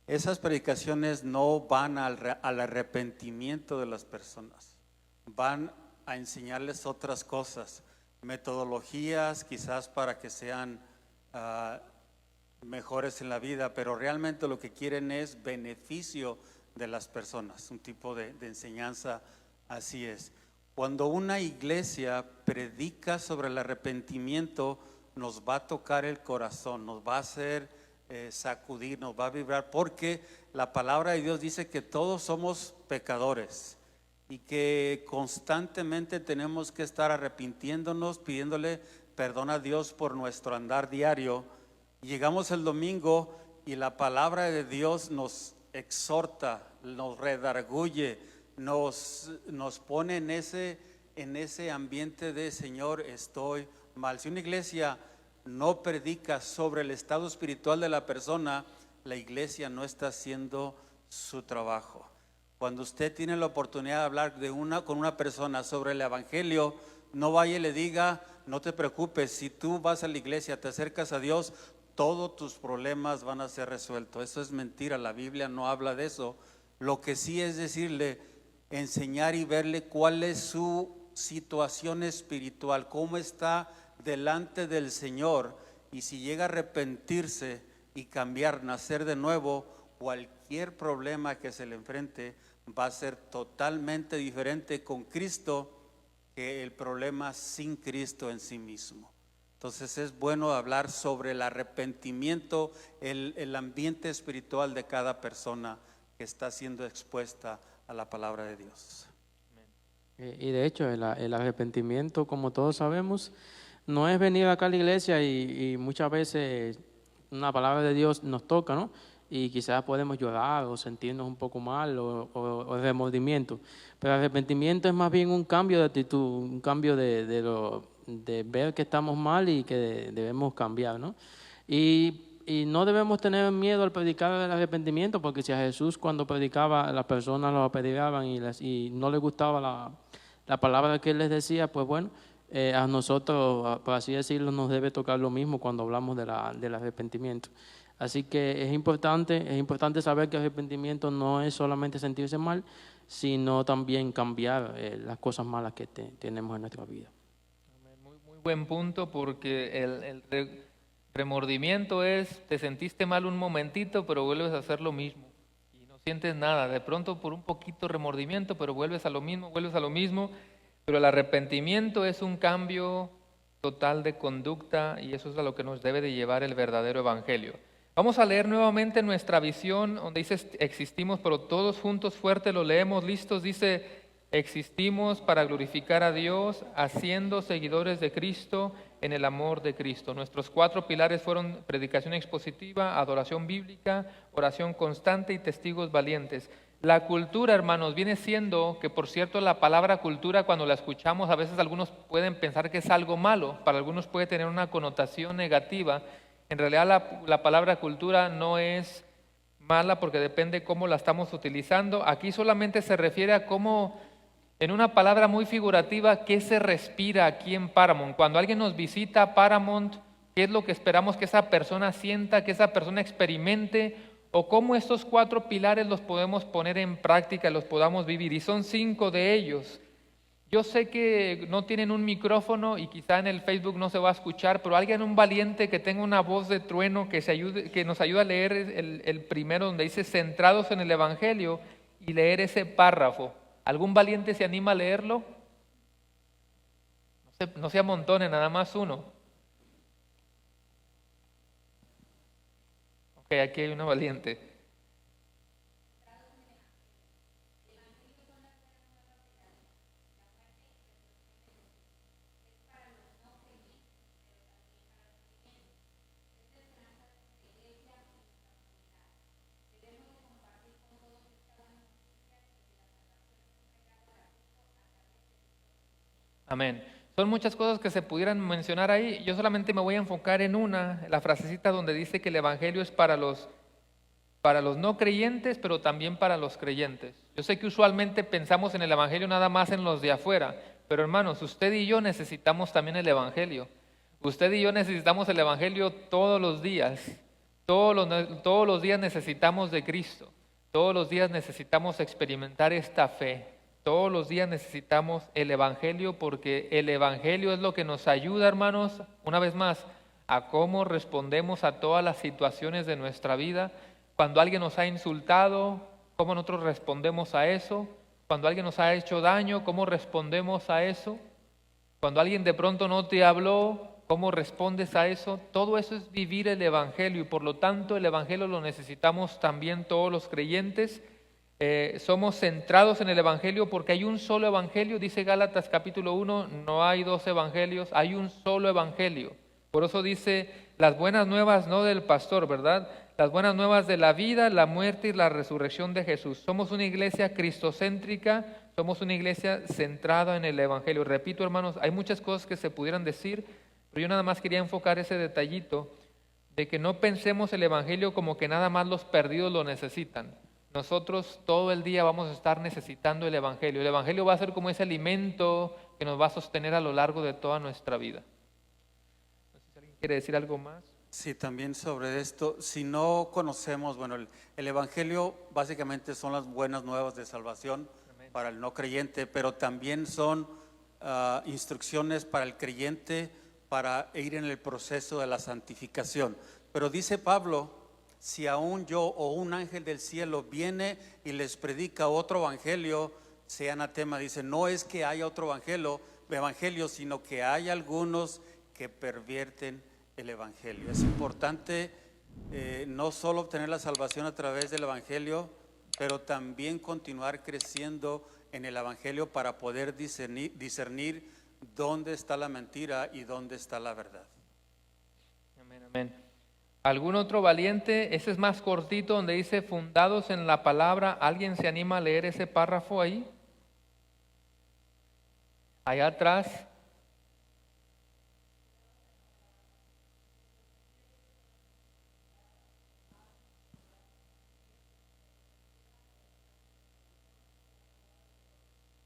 esas predicaciones no van al arrepentimiento de las personas, van a enseñarles otras cosas, metodologías quizás para que sean mejores en la vida, pero realmente lo que quieren es beneficio de las personas, un tipo de enseñanza así es. Cuando una iglesia predica sobre el arrepentimiento, nos va a tocar el corazón, nos va a hacer sacudir, nos va a vibrar, porque la palabra de Dios dice que todos somos pecadores y que constantemente tenemos que estar arrepintiéndonos, pidiéndole perdón a Dios por nuestro andar diario. Llegamos el domingo y la palabra de Dios nos exhorta, nos redarguye, nos pone en ese ambiente de Señor, estoy mal. Si una iglesia no predica sobre el estado espiritual de la persona, la iglesia no está haciendo su trabajo. Cuando usted tiene la oportunidad de hablar con una persona sobre el Evangelio, no vaya y le diga, no te preocupes, si tú vas a la iglesia, te acercas a Dios, todos tus problemas van a ser resueltos. Eso es mentira, la Biblia no habla de eso. Lo que sí es decirle, enseñar y verle cuál es su situación espiritual, cómo está delante del Señor, y si llega a arrepentirse y cambiar, nacer de nuevo, cualquier problema que se le enfrente va a ser totalmente diferente con Cristo que el problema sin Cristo en sí mismo. Entonces es bueno hablar sobre el arrepentimiento, el ambiente espiritual de cada persona que está siendo expuesta a la palabra de Dios. Y de hecho el arrepentimiento, como todos sabemos, no es venir acá a la iglesia y muchas veces una palabra de Dios nos toca, ¿no? Y quizás podemos llorar o sentirnos un poco mal o remordimiento. Pero el arrepentimiento es más bien un cambio de actitud, un cambio de ver que estamos mal y que debemos cambiar, ¿no? Y no debemos tener miedo al predicar el arrepentimiento, porque si a Jesús cuando predicaba las personas lo apedreaban y no les gustaba la palabra que él les decía, pues bueno, a nosotros, por así decirlo, nos debe tocar lo mismo cuando hablamos del arrepentimiento. Así que es importante saber que el arrepentimiento no es solamente sentirse mal, sino también cambiar las cosas malas que tenemos en nuestra vida. Muy buen punto, porque remordimiento es, te sentiste mal un momentito, pero vuelves a hacer lo mismo y no sientes nada. De pronto por un poquito remordimiento, pero vuelves a lo mismo. Pero el arrepentimiento es un cambio total de conducta, y eso es a lo que nos debe de llevar el verdadero evangelio. Vamos a leer nuevamente nuestra visión, donde dice existimos, pero todos juntos fuerte lo leemos, listos. Dice: existimos para glorificar a Dios, haciendo seguidores de Cristo en el amor de Cristo. Nuestros 4 pilares fueron predicación expositiva, adoración bíblica, oración constante y testigos valientes. La cultura, hermanos, viene siendo, que por cierto la palabra cultura, cuando la escuchamos, a veces algunos pueden pensar que es algo malo, para algunos puede tener una connotación negativa. En realidad la palabra cultura no es mala, porque depende cómo la estamos utilizando. Aquí solamente se refiere a cómo, en una palabra muy figurativa, qué se respira aquí en Paramount. Cuando alguien nos visita a Paramount, ¿qué es lo que esperamos que esa persona sienta, que esa persona experimente? O cómo estos 4 pilares los podemos poner en práctica, los podamos vivir. Y son 5 de ellos. Yo sé que no tienen un micrófono y quizá en el Facebook no se va a escuchar, pero alguien, un valiente que tenga una voz de trueno, que nos ayude a leer el primero, donde dice centrados en el Evangelio, y leer ese párrafo. ¿Algún valiente se anima a leerlo? No se amontone, nada más uno. Ok, aquí hay una valiente. Amén. Son muchas cosas que se pudieran mencionar ahí. Yo solamente me voy a enfocar en una, la frasecita donde dice que el Evangelio es para los no creyentes, pero también para los creyentes. Yo sé que usualmente pensamos en el Evangelio nada más en los de afuera, pero hermanos, usted y yo necesitamos también el Evangelio. Usted y yo necesitamos el Evangelio todos los días. Todos los días necesitamos de Cristo. Todos los días necesitamos experimentar esta fe. Todos los días necesitamos el Evangelio, porque el Evangelio es lo que nos ayuda, hermanos, una vez más, a cómo respondemos a todas las situaciones de nuestra vida. Cuando alguien nos ha insultado, ¿cómo nosotros respondemos a eso? Cuando alguien nos ha hecho daño, ¿cómo respondemos a eso? Cuando alguien de pronto no te habló, ¿cómo respondes a eso? Todo eso es vivir el Evangelio, y por lo tanto el Evangelio lo necesitamos también todos los creyentes. Somos centrados en el Evangelio porque hay un solo Evangelio, dice Gálatas capítulo 1, no hay 2 evangelios, hay un solo Evangelio. Por eso dice las buenas nuevas, no del pastor, ¿verdad? Las buenas nuevas de la vida, la muerte y la resurrección de Jesús. Somos una iglesia cristocéntrica, somos una iglesia centrada en el Evangelio. Repito, hermanos, hay muchas cosas que se pudieran decir, pero yo nada más quería enfocar ese detallito de que no pensemos el Evangelio como que nada más los perdidos lo necesitan. Nosotros todo el día vamos a estar necesitando el Evangelio. El Evangelio va a ser como ese alimento que nos va a sostener a lo largo de toda nuestra vida. No sé si alguien quiere decir algo más. Sí, también sobre esto, si no conocemos, bueno, el Evangelio básicamente son las buenas nuevas de salvación. Amén. Para el no creyente, pero también son instrucciones para el creyente para ir en el proceso de la santificación. Pero dice Pablo: si aún yo o un ángel del cielo viene y les predica otro evangelio, sea anatema. Dice, no es que haya otro evangelio, sino que hay algunos que pervierten el evangelio. Es importante no solo obtener la salvación a través del evangelio, pero también continuar creciendo en el evangelio para poder discernir dónde está la mentira y dónde está la verdad. Amén, amén. ¿Algún otro valiente? Ese es más cortito, donde dice fundados en la palabra. ¿Alguien se anima a leer ese párrafo ahí? Allá atrás.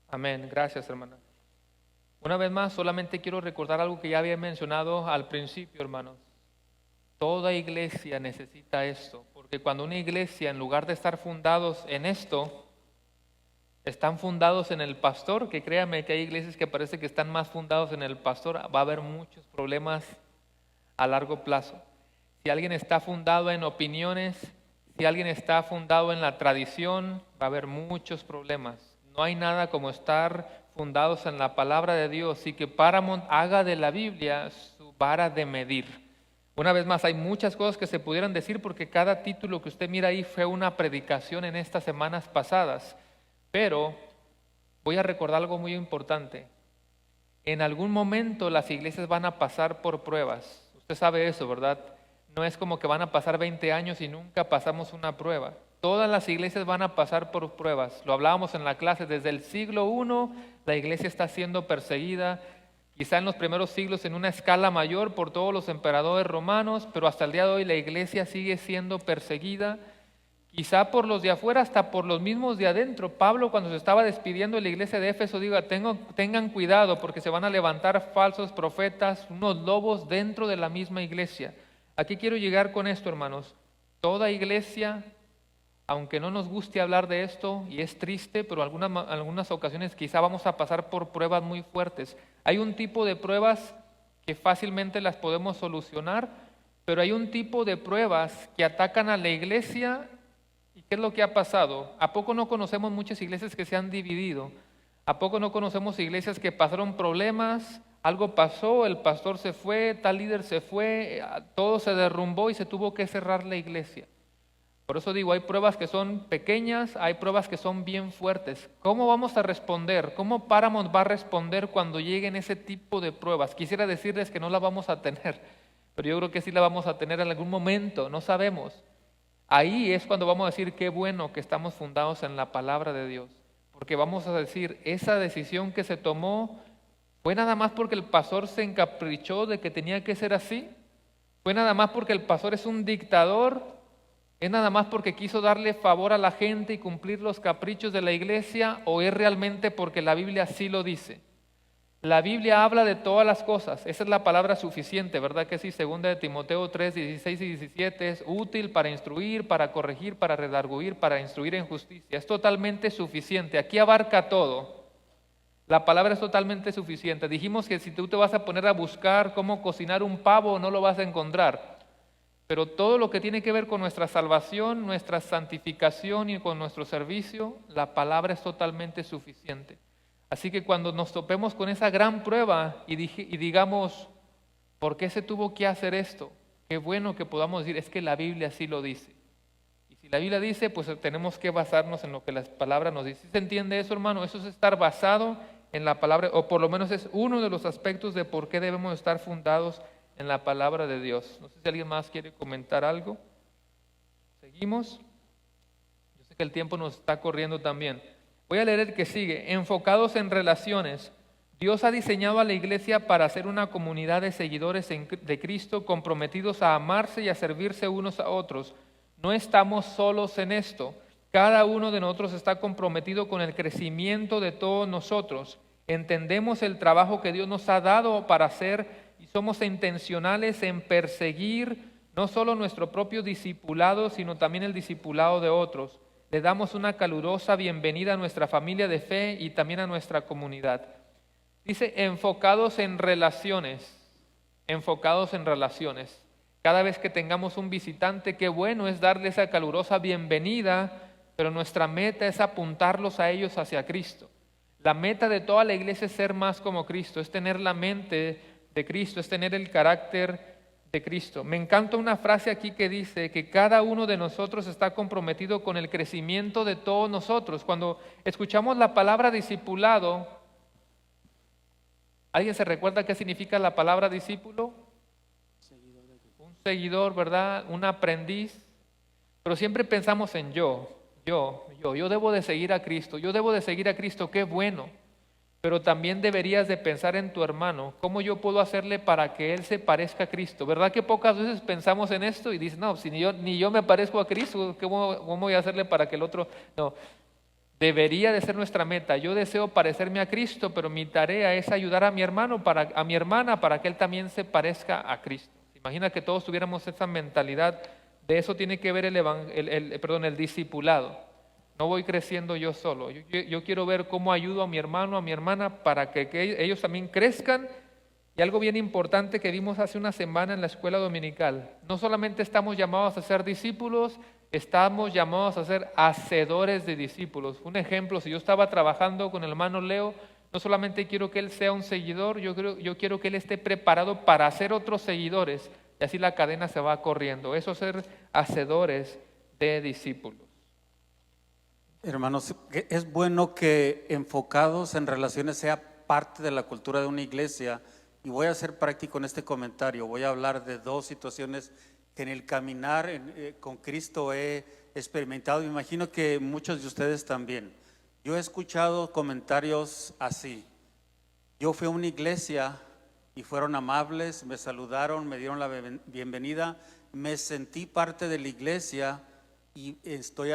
Amén. Gracias, hermana. Una vez más, solamente quiero recordar algo que ya había mencionado al principio, hermanos. Toda iglesia necesita esto, porque cuando una iglesia, en lugar de estar fundados en esto, están fundados en el pastor, que créanme que hay iglesias que parece que están más fundados en el pastor, va a haber muchos problemas a largo plazo. Si alguien está fundado en opiniones, si alguien está fundado en la tradición, va a haber muchos problemas. No hay nada como estar fundados en la palabra de Dios y que Paramount haga de la Biblia su vara de medir. Una vez más, hay muchas cosas que se pudieran decir porque cada título que usted mira ahí fue una predicación en estas semanas pasadas. Pero voy a recordar algo muy importante. En algún momento las iglesias van a pasar por pruebas. Usted sabe eso, ¿verdad? No es como que van a pasar 20 años y nunca pasamos una prueba. Todas las iglesias van a pasar por pruebas. Lo hablábamos en la clase, desde el siglo I la iglesia está siendo perseguida, quizá en los primeros siglos en una escala mayor por todos los emperadores romanos, pero hasta el día de hoy la iglesia sigue siendo perseguida, quizá por los de afuera, hasta por los mismos de adentro. Pablo, cuando se estaba despidiendo de la iglesia de Éfeso, diga, tengan cuidado porque se van a levantar falsos profetas, unos lobos dentro de la misma iglesia. Aquí quiero llegar con esto, hermanos. Toda iglesia, aunque no nos guste hablar de esto, y es triste, pero algunas ocasiones quizá vamos a pasar por pruebas muy fuertes. Hay un tipo de pruebas que fácilmente las podemos solucionar, pero hay un tipo de pruebas que atacan a la iglesia. ¿Y qué es lo que ha pasado? ¿A poco no conocemos muchas iglesias que se han dividido? ¿A poco no conocemos iglesias que pasaron problemas? Algo pasó, el pastor se fue, tal líder se fue, todo se derrumbó y se tuvo que cerrar la iglesia. Por eso digo, hay pruebas que son pequeñas, hay pruebas que son bien fuertes. ¿Cómo vamos a responder? ¿Cómo Paramount va a responder cuando lleguen ese tipo de pruebas? Quisiera decirles que no la vamos a tener, pero yo creo que sí la vamos a tener en algún momento, no sabemos. Ahí es cuando vamos a decir qué bueno que estamos fundados en la palabra de Dios, porque vamos a decir, esa decisión que se tomó fue nada más porque el pastor se encaprichó de que tenía que ser así, fue nada más porque el pastor es un dictador, es nada más porque quiso darle favor a la gente y cumplir los caprichos de la iglesia, o es realmente porque la Biblia así lo dice. La Biblia habla de todas las cosas, esa es la palabra suficiente, ¿verdad que sí? 2 de Timoteo 3, 16 y 17 es útil para instruir, para corregir, para redarguir, para instruir en justicia. Es totalmente suficiente, aquí abarca todo. La palabra es totalmente suficiente. Dijimos que si tú te vas a poner a buscar cómo cocinar un pavo, no lo vas a encontrar. Pero todo lo que tiene que ver con nuestra salvación, nuestra santificación y con nuestro servicio, la palabra es totalmente suficiente. Así que cuando nos topemos con esa gran prueba y digamos, ¿por qué se tuvo que hacer esto? Qué bueno que podamos decir, es que la Biblia así lo dice. Y si la Biblia dice, pues tenemos que basarnos en lo que la palabra nos dice. ¿Se entiende eso, hermano? Eso es estar basado en la palabra, o por lo menos es uno de los aspectos de por qué debemos estar fundados en la palabra de Dios. No sé si alguien más quiere comentar algo. ¿Seguimos? Yo sé que el tiempo nos está corriendo también. Voy a leer el que sigue. Enfocados en relaciones. Dios ha diseñado a la iglesia para ser una comunidad de seguidores de Cristo comprometidos a amarse y a servirse unos a otros. No estamos solos en esto. Cada uno de nosotros está comprometido con el crecimiento de todos nosotros. Entendemos el trabajo que Dios nos ha dado para hacer y somos intencionales en perseguir no solo nuestro propio discipulado, sino también el discipulado de otros. Le damos una calurosa bienvenida a nuestra familia de fe y también a nuestra comunidad. Dice, enfocados en relaciones, enfocados en relaciones. Cada vez que tengamos un visitante, qué bueno es darle esa calurosa bienvenida, pero nuestra meta es apuntarlos a ellos hacia Cristo. La meta de toda la iglesia es ser más como Cristo, es tener la mente de Cristo, es tener el carácter de Cristo. Me encanta una frase aquí que dice que cada uno de nosotros está comprometido con el crecimiento de todos nosotros. Cuando escuchamos la palabra discipulado, ¿alguien se recuerda qué significa la palabra discípulo? Un seguidor, ¿verdad? Un aprendiz. Pero siempre pensamos en yo debo de seguir a Cristo, yo debo de seguir a Cristo, qué bueno. Pero también deberías de pensar en tu hermano, ¿cómo yo puedo hacerle para que él se parezca a Cristo? ¿Verdad que pocas veces pensamos en esto y dices, no, si ni yo me parezco a Cristo, ¿cómo voy a hacerle para que el otro? No, Debería de ser nuestra meta. Yo deseo parecerme a Cristo, pero mi tarea es ayudar a mi hermano, a mi hermana, para que él también se parezca a Cristo. Imagina que todos tuviéramos esa mentalidad. De eso tiene que ver el discipulado. No voy creciendo yo solo. Yo quiero ver cómo ayudo a mi hermano, a mi hermana, para que ellos también crezcan. Y algo bien importante que vimos hace una semana en la escuela dominical. No solamente estamos llamados a ser discípulos, estamos llamados a ser hacedores de discípulos. Un ejemplo, si yo estaba trabajando con el hermano Leo, no solamente quiero que él sea un seguidor, yo quiero que él esté preparado para hacer otros seguidores. Y así la cadena se va corriendo. Eso es ser hacedores de discípulos. Hermanos, es bueno que enfocados en relaciones sea parte de la cultura de una iglesia. Y voy a ser práctico en este comentario. Voy a hablar de dos situaciones que en el caminar con Cristo he experimentado. Me imagino que muchos de ustedes también. Yo he escuchado comentarios así. Yo fui a una iglesia y fueron amables, me saludaron, me dieron la bienvenida, me sentí parte de la iglesia y estoy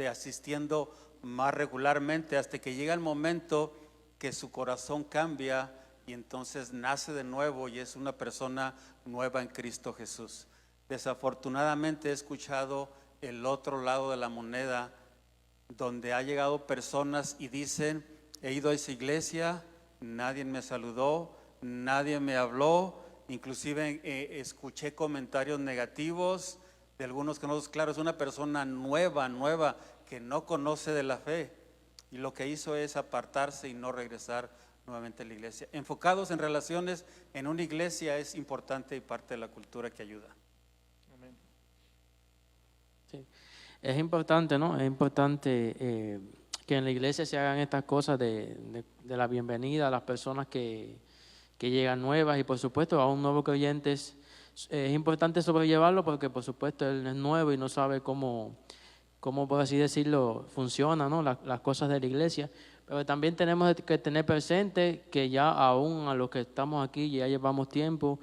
asistiendo más regularmente hasta que llega el momento que su corazón cambia y entonces nace de nuevo y es una persona nueva en Cristo Jesús. Desafortunadamente he escuchado el otro lado de la moneda, donde ha llegado personas y dicen: he ido a esa iglesia, nadie me saludó, nadie me habló, inclusive escuché comentarios negativos de algunos que no, claro, es una persona nueva, que no conoce de la fe, y lo que hizo es apartarse y no regresar nuevamente a la iglesia. Enfocados en relaciones en una iglesia es importante y parte de la cultura que ayuda. Amén. Sí. Es importante, ¿no? Es importante que en la iglesia se hagan estas cosas de la bienvenida a las personas que llegan nuevas, y por supuesto a un nuevo creyente es importante sobrellevarlo porque por supuesto él es nuevo y no sabe cómo por así decirlo funciona, ¿no? Las cosas de la iglesia. Pero también tenemos que tener presente que ya aún a los que estamos aquí ya llevamos tiempo,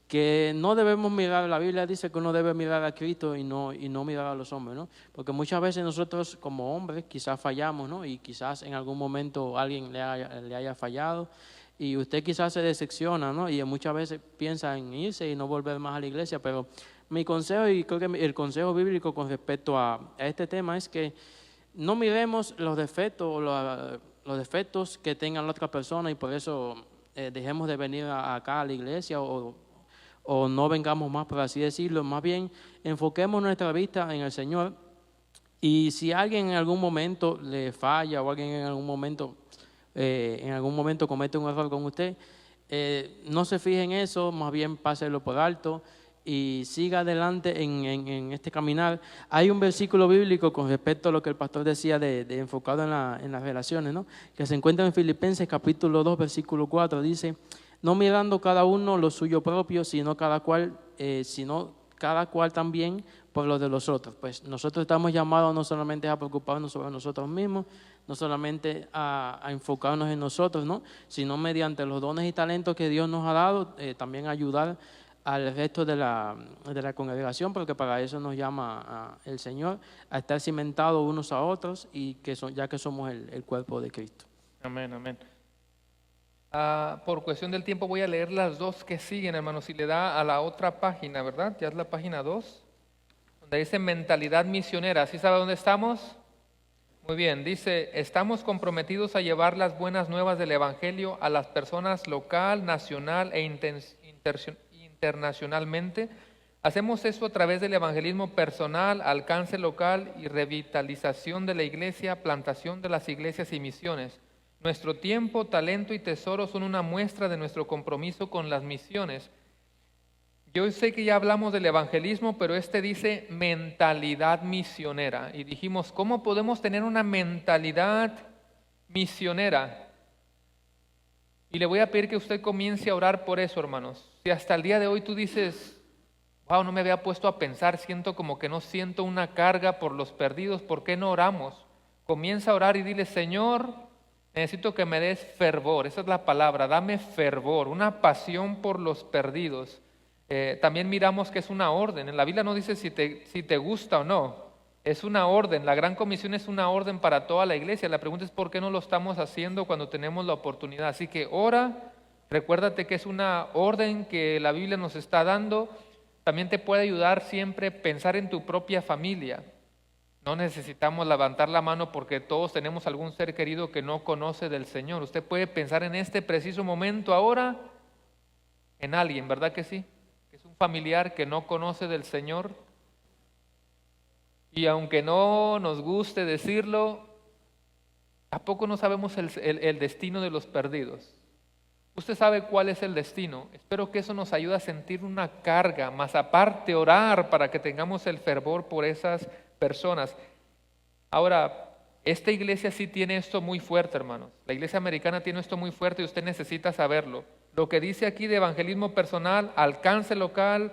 que no debemos mirar, la Biblia dice que uno debe mirar a Cristo y no mirar a los hombres, ¿no? Porque muchas veces nosotros como hombres quizás fallamos, ¿no? Y quizás en algún momento alguien le haya fallado y usted quizás se decepciona, ¿no? Y muchas veces piensa en irse y no volver más a la iglesia. Pero mi consejo, y creo que el consejo bíblico con respecto a este tema, es que no miremos los defectos que tengan la otra persona y por eso dejemos de venir acá a la iglesia o no vengamos más, por así decirlo. Más bien enfoquemos nuestra vista en el Señor, y si alguien en algún momento le falla o alguien en algún momento comete un error con usted, no se fije en eso, más bien páselo por alto y siga adelante en este caminar. Hay un versículo bíblico con respecto a lo que el pastor decía de enfocado en las relaciones, ¿no? Que se encuentra en Filipenses capítulo 2 versículo 4, dice: no mirando cada uno lo suyo propio, sino cada cual también por lo de los otros. Pues nosotros estamos llamados no solamente a preocuparnos sobre nosotros mismos, no solamente a enfocarnos en nosotros, ¿no? Sino mediante los dones y talentos que Dios nos ha dado, también ayudar al resto de la congregación, porque para eso nos llama el Señor, a estar cimentados unos a otros, y ya que somos el cuerpo de Cristo. Amén, amén. Por cuestión del tiempo voy a leer las dos que siguen, hermanos. Si le da a la otra página, ¿verdad? Ya es la página 2, donde dice mentalidad misionera. ¿Sí sabe dónde estamos? Muy bien, dice: estamos comprometidos a llevar las buenas nuevas del Evangelio a las personas local, nacional e internacionalmente. Hacemos eso a través del evangelismo personal, alcance local y revitalización de la iglesia, plantación de las iglesias y misiones. Nuestro tiempo, talento y tesoro son una muestra de nuestro compromiso con las misiones. Yo sé que ya hablamos del evangelismo, pero dice mentalidad misionera. Y dijimos, ¿cómo podemos tener una mentalidad misionera? Y le voy a pedir que usted comience a orar por eso, hermanos. Si hasta el día de hoy tú dices: wow, no me había puesto a pensar, siento como que no siento una carga por los perdidos, ¿por qué no oramos? Comienza a orar y dile: Señor, necesito que me des fervor. Esa es la palabra, dame fervor, una pasión por los perdidos. También miramos que es una orden. En la Biblia no dice si te gusta o no, Es una orden, la Gran Comisión es una orden para toda la iglesia. La pregunta es por qué no lo estamos haciendo cuando tenemos la oportunidad. Así que ora, recuérdate que es una orden que la Biblia nos está dando. También te puede ayudar siempre pensar en tu propia familia. No necesitamos levantar la mano porque todos tenemos algún ser querido que no conoce del Señor. Usted puede pensar en este preciso momento ahora en alguien, ¿verdad que sí? Es un familiar que no conoce del Señor. Y aunque no nos guste decirlo, ¿a poco no sabemos el destino de los perdidos? Usted sabe cuál es el destino. Espero que eso nos ayude a sentir una carga, más aparte orar para que tengamos el fervor por esas personas. Ahora, esta iglesia sí tiene esto muy fuerte, hermanos. La iglesia americana tiene esto muy fuerte y usted necesita saberlo. Lo que dice aquí de evangelismo personal, alcance local,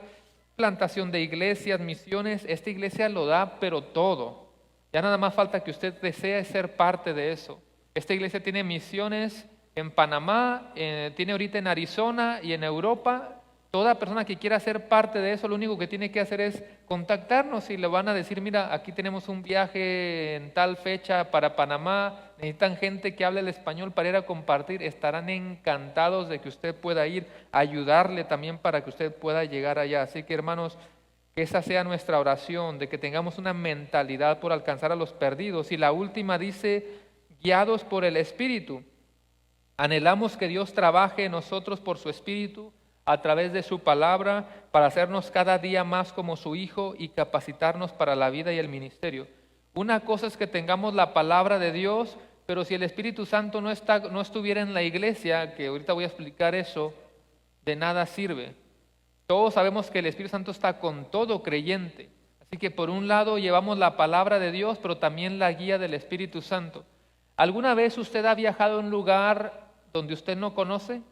plantación de iglesias, misiones, esta iglesia lo da, pero todo. Ya nada más falta que usted desee ser parte de eso. Esta iglesia tiene misiones en Panamá, tiene ahorita en Arizona y en Europa. Toda persona que quiera ser parte de eso, lo único que tiene que hacer es contactarnos y le van a decir, mira, aquí tenemos un viaje en tal fecha para Panamá, necesitan gente que hable el español para ir a compartir, estarán encantados de que usted pueda ir, ayudarle también para que usted pueda llegar allá. Así que hermanos, que esa sea nuestra oración, de que tengamos una mentalidad por alcanzar a los perdidos. Y la última dice, guiados por el Espíritu. Anhelamos que Dios trabaje en nosotros por su Espíritu, a través de su palabra, para hacernos cada día más como su Hijo y capacitarnos para la vida y el ministerio. Una cosa es que tengamos la palabra de Dios, pero si el Espíritu Santo no estuviera en la iglesia, que ahorita voy a explicar eso, de nada sirve. Todos sabemos que el Espíritu Santo está con todo creyente. Así que por un lado llevamos la palabra de Dios, pero también la guía del Espíritu Santo. ¿Alguna vez usted ha viajado a un lugar donde usted no conoce?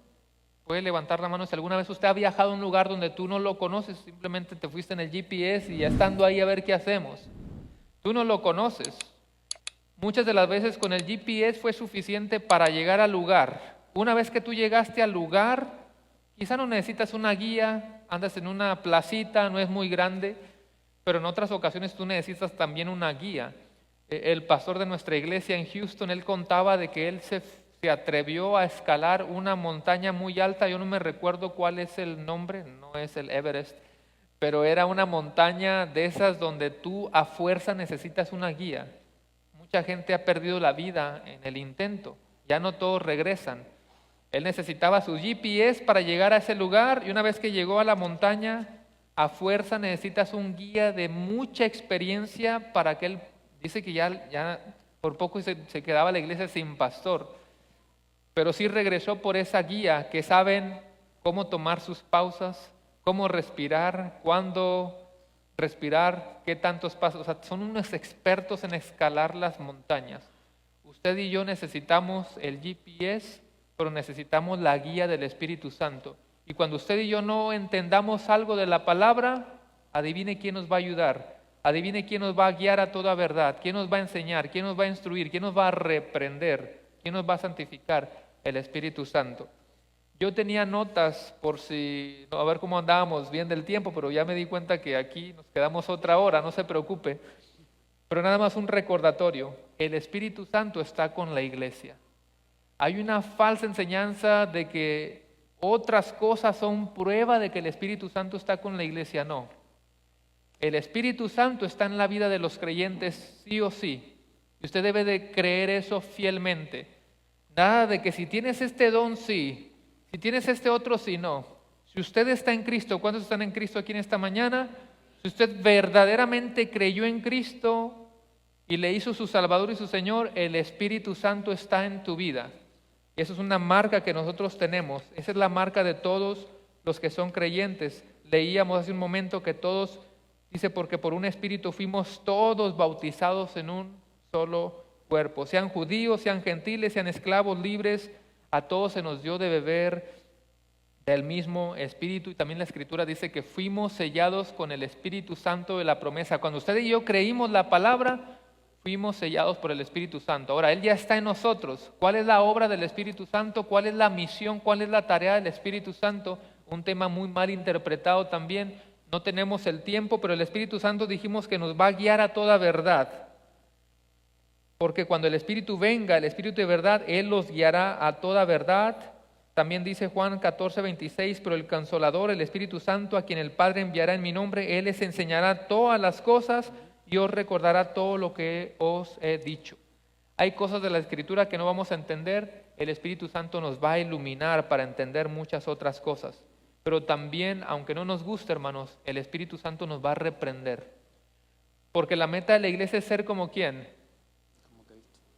Puede levantar la mano si alguna vez usted ha viajado a un lugar donde tú no lo conoces, simplemente te fuiste en el GPS y ya estando ahí a ver qué hacemos. Tú no lo conoces. Muchas de las veces con el GPS fue suficiente para llegar al lugar. Una vez que tú llegaste al lugar, quizá no necesitas una guía, andas en una placita, no es muy grande, pero en otras ocasiones tú necesitas también una guía. El pastor de nuestra iglesia en Houston, él contaba de que él se atrevió a escalar una montaña muy alta. Yo no me recuerdo cuál es el nombre, no es el Everest, pero era una montaña de esas donde tú a fuerza necesitas una guía. Mucha gente ha perdido la vida en el intento, ya no todos regresan. Él necesitaba su GPS para llegar a ese lugar y una vez que llegó a la montaña, a fuerza necesitas un guía de mucha experiencia para que él, dice que ya por poco se quedaba la iglesia sin pastor. Pero sí regresó por esa guía que saben cómo tomar sus pausas, cómo respirar, cuándo respirar, qué tantos pasos. O sea, son unos expertos en escalar las montañas. Usted y yo necesitamos el GPS, pero necesitamos la guía del Espíritu Santo. Y cuando usted y yo no entendamos algo de la palabra, adivine quién nos va a ayudar. Adivine quién nos va a guiar a toda verdad, quién nos va a enseñar, quién nos va a instruir, quién nos va a reprender, quién nos va a santificar. El Espíritu Santo. Yo tenía notas por si, a ver cómo andábamos bien del tiempo, pero ya me di cuenta que aquí nos quedamos otra hora, no se preocupe. Pero nada más un recordatorio, el Espíritu Santo está con la iglesia. Hay una falsa enseñanza de que otras cosas son prueba de que el Espíritu Santo está con la iglesia. No. El Espíritu Santo está en la vida de los creyentes sí o sí. Y usted debe de creer eso fielmente. Nada de que si tienes este don, sí. Si tienes este otro, sí, no. Si usted está en Cristo, ¿cuántos están en Cristo aquí en esta mañana? Si usted verdaderamente creyó en Cristo y le hizo su Salvador y su Señor, el Espíritu Santo está en tu vida. Y eso es una marca que nosotros tenemos. Esa es la marca de todos los que son creyentes. Leíamos hace un momento que todos, dice, porque por un Espíritu fuimos todos bautizados en un solo cuerpo, sean judíos, sean gentiles, sean esclavos, libres, a todos se nos dio de beber del mismo Espíritu. Y también la Escritura dice que fuimos sellados con el Espíritu Santo de la promesa. Cuando usted y yo creímos la palabra, fuimos sellados por el Espíritu Santo. Ahora, Él ya está en nosotros. ¿Cuál es la obra del Espíritu Santo? ¿Cuál es la misión? ¿Cuál es la tarea del Espíritu Santo? Un tema muy mal interpretado también. no tenemos el tiempo, pero el Espíritu Santo dijimos que nos va a guiar a toda verdad. Porque cuando el Espíritu venga, el Espíritu de verdad, Él los guiará a toda verdad. También dice Juan 14:26, pero el Consolador, el Espíritu Santo, a quien el Padre enviará en mi nombre, Él les enseñará todas las cosas y os recordará todo lo que os he dicho. Hay cosas de la Escritura que no vamos a entender, el Espíritu Santo nos va a iluminar para entender muchas otras cosas. Pero también, aunque no nos guste, hermanos, el Espíritu Santo nos va a reprender. Porque la meta de la iglesia es ser como ¿quién?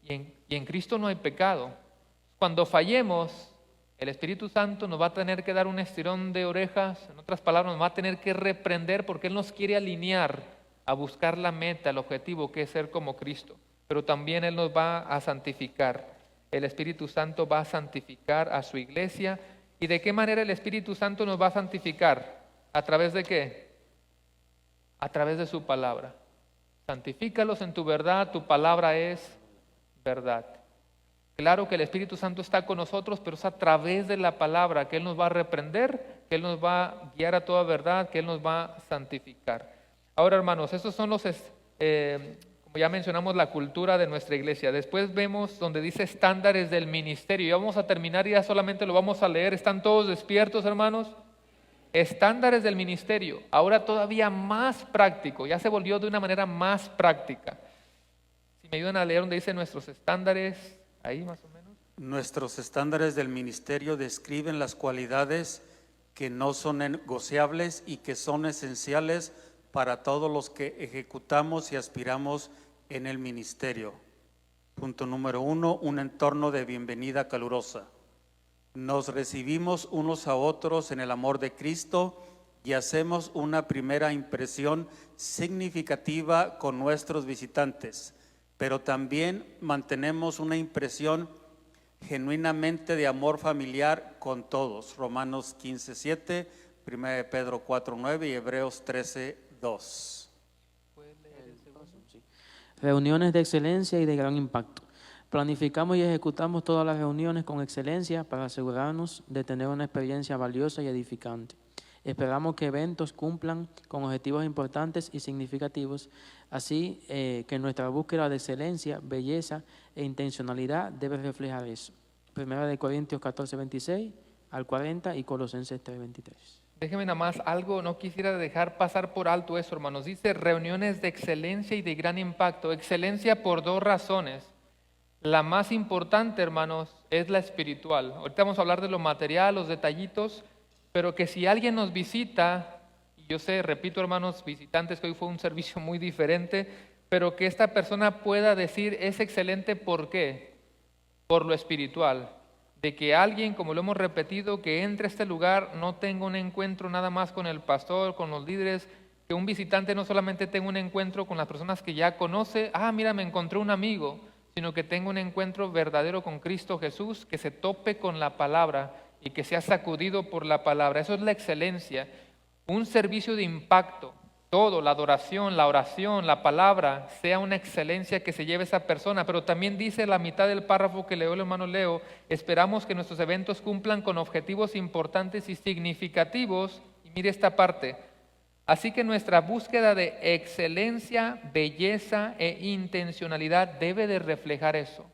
Y en Cristo no hay pecado. Cuando fallemos, el Espíritu Santo nos va a tener que dar un estirón de orejas, en otras palabras, nos va a tener que reprender porque Él nos quiere alinear a buscar la meta, el objetivo que es ser como Cristo. Pero también Él nos va a santificar. El Espíritu Santo va a santificar a su iglesia. ¿Y de qué manera el Espíritu Santo nos va a santificar? ¿A través de qué? A través de su palabra. Santifícalos en tu verdad, tu palabra es verdad. Claro que el Espíritu Santo está con nosotros, pero es a través de la palabra que Él nos va a reprender, que Él nos va a guiar a toda verdad, que Él nos va a santificar. Ahora, hermanos, estos son los, como ya mencionamos, la cultura de nuestra iglesia. Después vemos donde dice estándares del ministerio. Ya vamos a terminar y ya solamente lo vamos a leer. ¿Están todos despiertos, hermanos? Estándares del ministerio. Ahora todavía más práctico. Ya se volvió de una manera más práctica. Si me ayudan a leer donde dice nuestros estándares, ahí más o menos. Nuestros estándares del ministerio describen las cualidades que no son negociables y que son esenciales para todos los que ejecutamos y aspiramos en el ministerio. Punto número 1, un entorno de bienvenida calurosa. Nos recibimos unos a otros en el amor de Cristo y hacemos una primera impresión significativa con nuestros visitantes, pero también mantenemos una impresión genuinamente de amor familiar con todos. Romanos 15:7, 1 Pedro 4:9 y Hebreos 13:2. Reuniones de excelencia y de gran impacto. Planificamos y ejecutamos todas las reuniones con excelencia para asegurarnos de tener una experiencia valiosa y edificante. Esperamos que eventos cumplan con objetivos importantes y significativos, así que nuestra búsqueda de excelencia, belleza e intencionalidad debe reflejar eso. 1 Corintios 14:26 al 40 y Colosenses 3:23. Déjeme nada más algo, no quisiera dejar pasar por alto eso, hermanos. Dice reuniones de excelencia y de gran impacto. Excelencia por dos razones. La más importante, hermanos, es la espiritual. Ahorita vamos a hablar de lo material, los detallitos, pero que si alguien nos visita, y yo sé, repito, hermanos, visitantes, que hoy fue un servicio muy diferente, pero que esta persona pueda decir es excelente, ¿por qué? Por lo espiritual. De que alguien, como lo hemos repetido, que entre a este lugar no tenga un encuentro nada más con el pastor, con los líderes, que un visitante no solamente tenga un encuentro con las personas que ya conoce, mira, me encontré un amigo, sino que tenga un encuentro verdadero con Cristo Jesús, que se tope con la palabra y que sea sacudido por la palabra. Eso es la excelencia. Un servicio de impacto, todo, la adoración, la oración, la palabra, sea una excelencia que se lleve esa persona. Pero también dice la mitad del párrafo que leo el hermano Leo, esperamos que nuestros eventos cumplan con objetivos importantes y significativos. Y mire esta parte. Así que nuestra búsqueda de excelencia, belleza e intencionalidad debe de reflejar eso.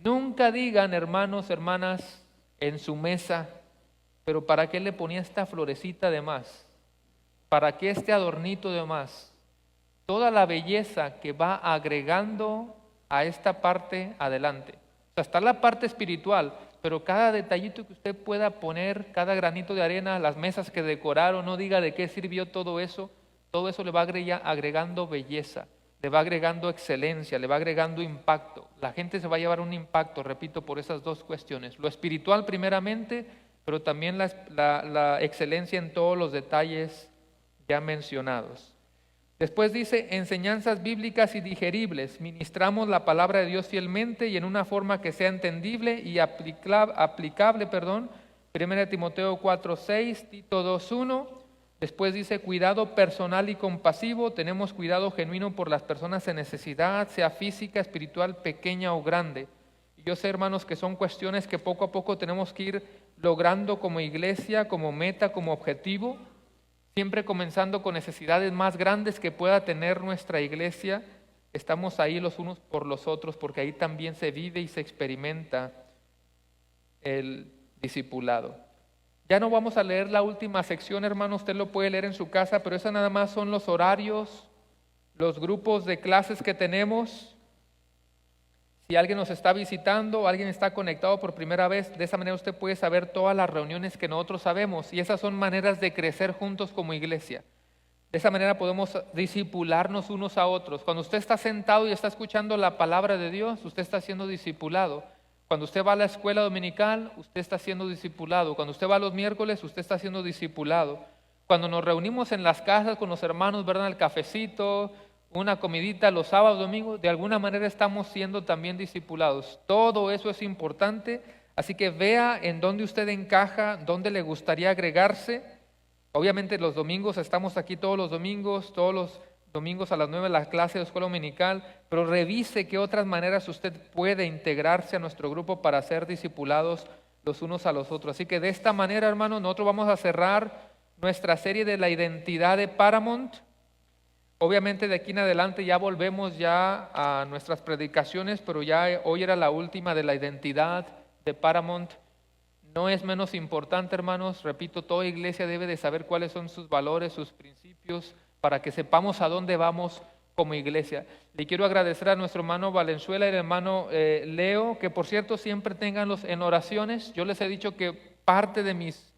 Nunca digan, hermanos, hermanas, en su mesa, pero ¿para qué le ponía esta florecita de más? ¿Para qué este adornito de más? Toda la belleza que va agregando a esta parte adelante. O sea, está la parte espiritual, pero cada detallito que usted pueda poner, cada granito de arena, las mesas que decoraron, no diga de qué sirvió todo eso le va agregando belleza, le va agregando excelencia, le va agregando impacto. La gente se va a llevar un impacto, repito, por esas dos cuestiones. Lo espiritual primeramente, pero también la excelencia en todos los detalles ya mencionados. Después dice, enseñanzas bíblicas y digeribles. Ministramos la palabra de Dios fielmente y en una forma que sea entendible y aplicable. 1 Timoteo 4:6, Tito 2:1. Después dice, cuidado personal y compasivo. Tenemos cuidado genuino por las personas en necesidad, sea física, espiritual, pequeña o grande. Y yo sé, hermanos, que son cuestiones que poco a poco tenemos que ir logrando como iglesia, como meta, como objetivo. siempre comenzando con necesidades más grandes que pueda tener nuestra iglesia. Estamos ahí los unos por los otros, porque ahí también se vive y se experimenta el discipulado. Ya no vamos a leer la última sección, hermano, usted lo puede leer en su casa, pero eso nada más son los horarios, los grupos de clases que tenemos. Si alguien nos está visitando, alguien está conectado por primera vez, de esa manera usted puede saber todas las reuniones que nosotros sabemos, y esas son maneras de crecer juntos como iglesia. De esa manera podemos discipularnos unos a otros. Cuando usted está sentado y está escuchando la palabra de Dios, usted está siendo discipulado. Cuando usted va a la escuela dominical, usted está siendo discipulado. Cuando usted va los miércoles, usted está siendo discipulado. Cuando nos reunimos en las casas con los hermanos, ¿verdad? El cafecito, una comidita los sábados, domingos, de alguna manera estamos siendo también discipulados. Todo eso es importante, así que vea en dónde usted encaja, dónde le gustaría agregarse. Obviamente los domingos, estamos aquí todos los domingos a las 9 la clase de escuela dominical, pero revise qué otras maneras usted puede integrarse a nuestro grupo para ser discipulados los unos a los otros. Así que de esta manera, hermanos, nosotros vamos a cerrar nuestra serie de la identidad de Paramount. Obviamente de aquí en adelante ya volvemos ya a nuestras predicaciones, pero ya hoy era la última de la identidad de Paramount. No es menos importante, hermanos, repito, toda iglesia debe de saber cuáles son sus valores, sus principios, para que sepamos a dónde vamos como iglesia. Le quiero agradecer a nuestro hermano Valenzuela y el hermano Leo, que por cierto siempre ténganlos en oraciones. Yo les he dicho que parte de mis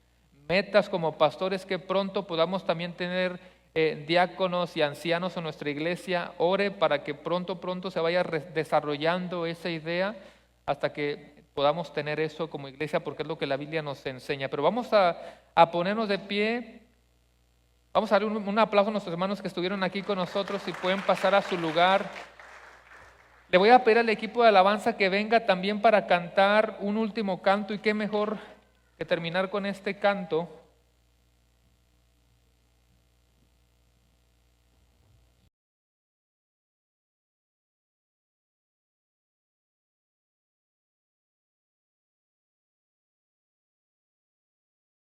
metas como pastor es que pronto podamos también tener diáconos y ancianos en nuestra iglesia. Ore para que pronto se vaya desarrollando esa idea hasta que podamos tener eso como iglesia, porque es lo que la Biblia nos enseña. Pero vamos a ponernos de pie. Vamos a dar un aplauso a nuestros hermanos que estuvieron aquí con nosotros y pueden pasar a su lugar. Le voy a pedir al equipo de alabanza que venga también para cantar un último canto, y qué mejor que terminar con este canto.